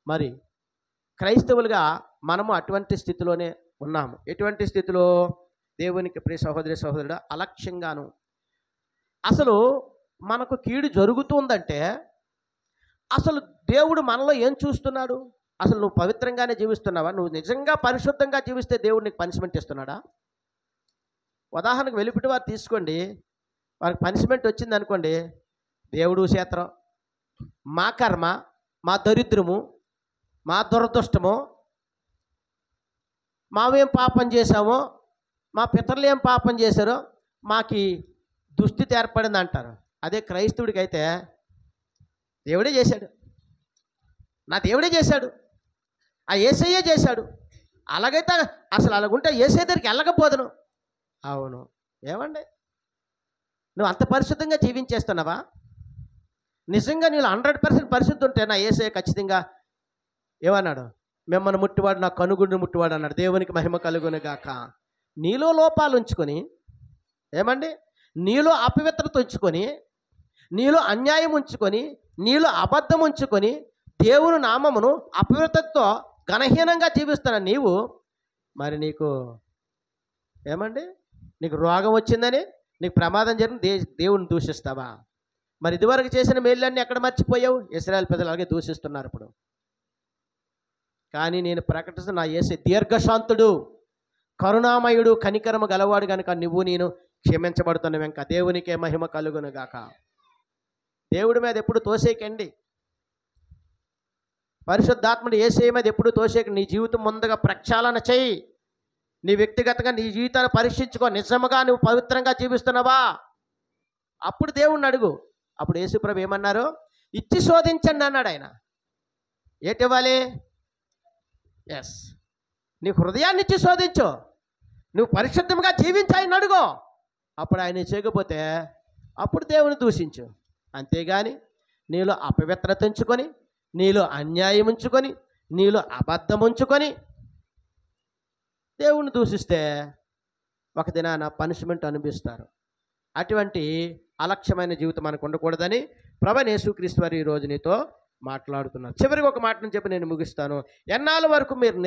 మరి క్రైస్తవులుగా మనము అటువంటి స్థితిలోనే ఉన్నాము. ఎటువంటి స్థితిలో? దేవునికి ప్రియ సహోదరి సహోదరుడు, అలక్ష్యంగాను. అసలు మనకు కీడు జరుగుతుందంటే అసలు దేవుడు మనలో ఏం చూస్తున్నాడు? అసలు నువ్వు పవిత్రంగానే జీవిస్తున్నావా? నువ్వు నిజంగా పరిశుద్ధంగా జీవిస్తే దేవుడు నీకు పనిష్మెంట్ ఇస్తున్నాడా? ఉదాహరణకు వెలుపుటి వారు తీసుకోండి, వారికి పనిష్మెంట్ వచ్చింది అనుకోండి, దేవుడు చేతరం, మా కర్మ, మా దరిద్రము, మా దురదృష్టము, మావేం పాపం చేశామో, మా పితరులు ఏం పాపం చేశారో మాకు దుస్థితి ఏర్పడింది అంటారు. అదే క్రైస్తవుడికి అయితే దేవుడే చేశాడు, నా దేవుడే చేశాడు, ఆ యేసయ్యే చేశాడు, అలాగైతే అసలు అలాగుంటే యేసయ్య దగ్గరికి వెళ్ళకపోదును. అవును, ఏమండి నువ్వు అంత పరిశుద్ధంగా జీవించేస్తున్నావా? నిజంగా నీళ్ళు 100% పరిశుద్ధి ఉంటే నా యేసయ్య ఖచ్చితంగా ఏమన్నాడు? మిమ్మల్ని ముట్టివాడు నా కనుగుండు ముట్టివాడు అన్నాడు. దేవునికి మహిమ కలుగును గాక. నీలో లోపాలు ఉంచుకొని, ఏమండి నీలో అపవిత్రత ఉంచుకొని, నీలో అన్యాయం ఉంచుకొని, నీలో అబద్ధం ఉంచుకొని, దేవుని నామమును అపవిత్రతతో ఘనహీనంగా జీవిస్తున్న నీవు మరి నీకు ఏమండి నీకు రోగం వచ్చిందని, నీకు ప్రమాదం జరిగింది దేవుని దూషిస్తావా? మరి ఇదివరకు చేసిన మేళ్ళన్నీ ఎక్కడ మర్చిపోయావు? ఇశ్రాయేలు ప్రజలు అలాగే దూషిస్తున్నారు ఇప్పుడు. కానీ నేను ప్రకటిస్తున్న నా యేసే దీర్ఘశాంతుడు, కరుణామయుడు, కనికరము గలవాడు కనుక నువ్వు నేను క్షమించబడుతున్న వెంక. దేవునికే మహిమ కలుగును గాక. దేవుడి మీద ఎప్పుడు తోసేకండి, పరిశుద్ధాత్ముడు యేసయ్య మీద ఎప్పుడు తోసేకండి. నీ జీవితం ముందుగా ప్రక్షాళన చేయి, నీ వ్యక్తిగతంగా నీ జీవితాన్ని పరీక్షించుకో. నిజముగా నువ్వు పవిత్రంగా జీవిస్తున్నావా? అప్పుడు దేవుణ్ణి అడుగు. అప్పుడు యేసుప్రభు ఏమన్నారు? ఇచ్చి శోధించండి అన్నాడు ఆయన. ఏటివ్వాలి? ఎస్, నీ హృదయాన్ని ఇచ్చి శోధించు, నువ్వు పరిశుద్ధంగా జీవించాయని అడుగు. అప్పుడు ఆయన చేయకపోతే అప్పుడు దేవుని దూషించు. అంతేగాని నీలో అపవిత్రత ఉంచుకొని, నీలో అన్యాయం ఉంచుకొని, నీలో అబద్ధం ఉంచుకొని దేవుణ్ణి దూషిస్తే ఒక దినాన పనిష్మెంట్ అనిపిస్తారు. అటువంటి అలక్ష్యమైన జీవితం మనకు ఉండకూడదని ప్రభువైన యేసుక్రీస్తు వారు ఈరోజు నీతో మాట్లాడుతున్నారు. చివరికి ఒక మాటను చెప్పి నేను ముగిస్తాను. ఎన్నాళ్ళ వరకు మీరు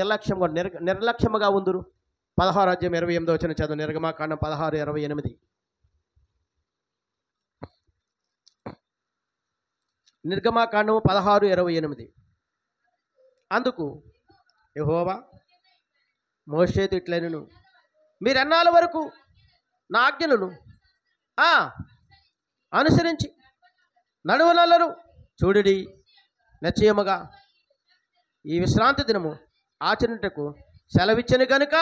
నిర్లక్ష్యముగా ఉందురు? 16:28 చదువు. నిర్గమాకాండం 16:28. నిర్గమాకాండం 16:28. అందుకు యెహోవా మోషేతో ఇట్లనెను, మీరెన్నాళ్ళ వరకు నా ఆజ్ఞలను అనుసరించి నడువనల్లరు? చూడుడి, నిశ్చయముగా ఈ విశ్రాంతి దినము ఆచరించుటకు సెలవిచ్చను కనుక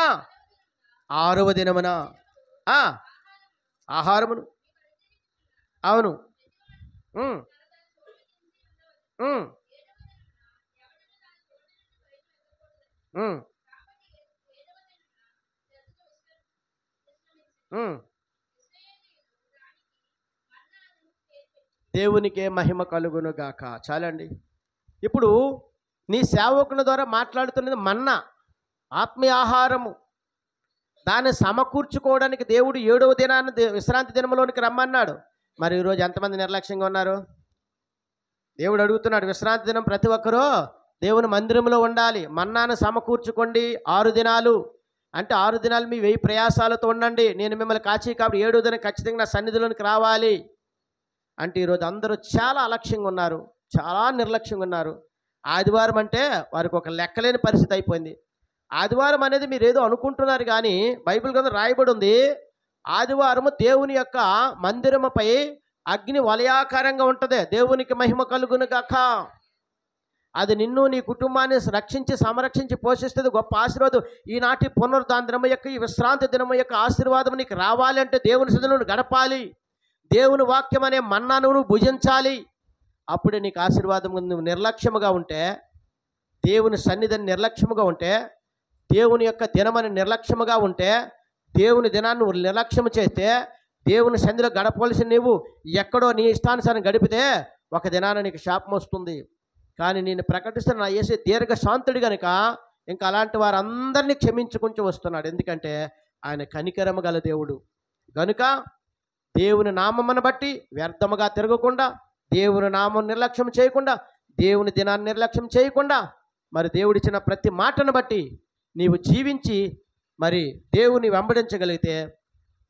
6వ దినమున ఆహారమును, అవును, దేవునికే మహిమ కలుగును గాక. చాలండి. ఇప్పుడు నీ సేవకుని ద్వారా మాట్లాడుతున్నది మన్నా, ఆత్మీయ ఆహారము. దాన్ని సమకూర్చుకోవడానికి దేవుడు 7వ దినాన్ని విశ్రాంతి దినంలోనికి రమ్మన్నాడు. మరి ఈరోజు ఎంతమంది నిర్లక్ష్యంగా ఉన్నారు? దేవుడు అడుగుతున్నాడు, విశ్రాంతి దినం ప్రతి ఒక్కరూ దేవుని మందిరంలో ఉండాలి, మన్నాను సమకూర్చుకోండి 6 దినాలు అంటే 6 దినాలు మీ 1000 ప్రయాసాలతో ఉండండి, నేను మిమ్మల్ని కాచి కాబట్టి 7వ దినం ఖచ్చితంగా నా సన్నిధిలోనికి రావాలి అంటే ఈరోజు అందరూ చాలా అలక్ష్యంగా ఉన్నారు, చాలా నిర్లక్ష్యంగా ఉన్నారు. ఆదివారం అంటే వారికి ఒక లెక్కలేని పరిస్థితి అయిపోయింది. ఆదివారం అనేది మీరు ఏదో అనుకుంటున్నారు కానీ బైబిల్ గ్రంథం రాయబడి ఉంది, ఆదివారము దేవుని యొక్క మందిరముపై అగ్ని వలయాకారంగా ఉంటుంది. దేవునికి మహిమ కలుగును గాక. అది నిన్ను నీ కుటుంబాన్ని రక్షించి సంరక్షించి పోషిస్తుంది. గొప్ప ఆశీర్వాదం. ఈనాటి పునరుద్ధాన దినము యొక్క ఈ విశ్రాంతి దినము యొక్క ఆశీర్వాదం నీకు రావాలి అంటే దేవుని సన్నిధిలో గడపాలి. దేవుని వాక్యం అనే మన్నాను నువ్వు భుజించాలి. అప్పుడే నీకు ఆశీర్వాదం. నువ్వు నిర్లక్ష్యముగా ఉంటే, దేవుని సన్నిధిని నిర్లక్ష్యముగా ఉంటే, దేవుని యొక్క దినమని నిర్లక్ష్యముగా ఉంటే, దేవుని దినాన్ని నువ్వు నిర్లక్ష్యం చేస్తే, దేవుని సన్నిధిలో గడపవలసిన నీవు ఎక్కడో నీ ఇష్టానుసారం గడిపితే ఒక దినాన నీకు శాపం వస్తుంది. కానీ నేను ప్రకటిస్తున్న నా యేసు దీర్ఘశాంతుడు కనుక ఇంకా అలాంటి వారందరినీ క్షమించుకుంటూ వస్తున్నాడు. ఎందుకంటే ఆయన కనికరము గల దేవుడు కనుక దేవుని నామమును బట్టి వ్యర్థముగా తిరగకుండా, దేవుని నామం నిర్లక్ష్యం చేయకుండా, దేవుని దినాన్ని నిర్లక్ష్యం చేయకుండా, మరి దేవుడిచ్చిన ప్రతి మాటను బట్టి నీవు జీవించి మరి దేవుని వెంబడించగలిగితే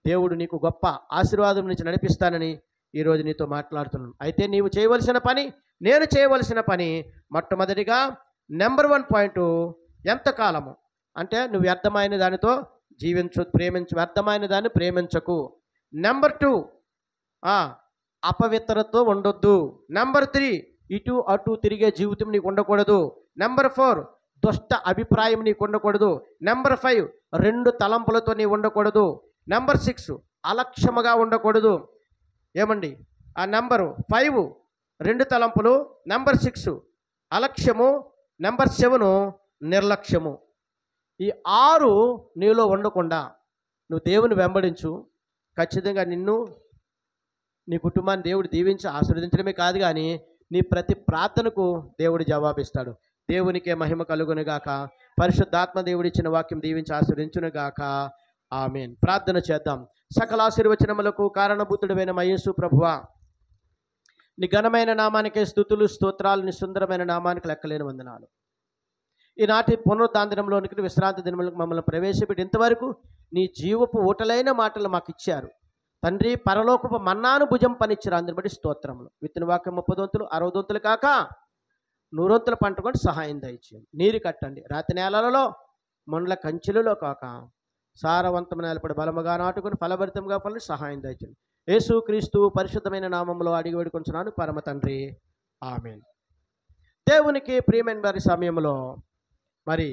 దేవుడు నీకు గొప్ప ఆశీర్వాదం నుంచి నడిపిస్తానని ఈరోజు నీతో మాట్లాడుతున్నాను. అయితే నీవు చేయవలసిన పని, నేను చేయవలసిన పని, మొట్టమొదటిగా నెంబర్ 1 పాయింట్, ఎంతకాలము అంటే నువ్వు వ్యర్థమైన దానితో ప్రేమించు, వ్యర్థమైన దాన్ని ప్రేమించకు. నెంబర్ 2, అపవిత్రతో ఉండొద్దు. నెంబర్ 3, ఇటు అటు తిరిగే జీవితం నీకు ఉండకూడదు. నెంబర్ 4, దుష్ట అభిప్రాయం నీకు ఉండకూడదు. నెంబర్ 5, 2 తలంపులతో నీవు ఉండకూడదు. నెంబర్ 6, అలక్ష్యముగా ఉండకూడదు. ఏమండి? ఆ నెంబరు 5 2 తలంపులు, నెంబర్ 6 అలక్ష్యము, నెంబర్ 7 నిర్లక్ష్యము. ఈ 6 నీలో ఉండకుండా నువ్వు దేవుని వెంబడించు. ఖచ్చితంగా నిన్ను, నీ కుటుంబాన్ని దేవుడు దీవించి ఆశీర్వదించడమే కాదు కానీ నీ ప్రతి ప్రార్థనకు దేవుడు జవాబిస్తాడు. దేవునికే మహిమ కలుగునుగాక. పరిశుద్ధాత్మ దేవుడిచ్చిన వాక్యం దీవించి ఆశీర్వదించునుగాక. ఆమేన్. ప్రార్థన చేద్దాం. సకల ఆశీర్వచనములకు కారణభూతుడైన మా యేసు ప్రభువా, నీ ఘనమైన నామానికే స్తుతులు స్తోత్రాలు, నీ సుందరమైన నామానికి లెక్కలేని వందనాలు. ఈనాటి పునరుద్ధాన దినంలోనికి, విశ్రాంతి దినములకు మమ్మల్ని ప్రవేశపెట్టి ఇంతవరకు నీ జీవపు ఊటలైన మాటలు మాకు ఇచ్చారు తండ్రి. పరలోకపు మన్నాను భుజం పనిచ్చారు, అందుని బట్టి స్తోత్రములు. విత్తిన వాక్యం 30 వంతులు 60 వంతులు కాక 100 వంతుల పంట కూడా సహాయం దయచేయండి. నీరు కట్టండి. రాతి నేలలలో మండల కంచెలలో కాక సారవంతమైన నేలపడి బలముగా నాటుకుని ఫలభరితంగా పనులు సహాయం దయచేయండి. యేసు క్రీస్తు పరిశుద్ధమైన నామంలో అడిగి వేడుకొంచున్నాను పరమ తండ్రి. ఆమేన్. దేవునికి ప్రియమైన వారి సమయంలో మరి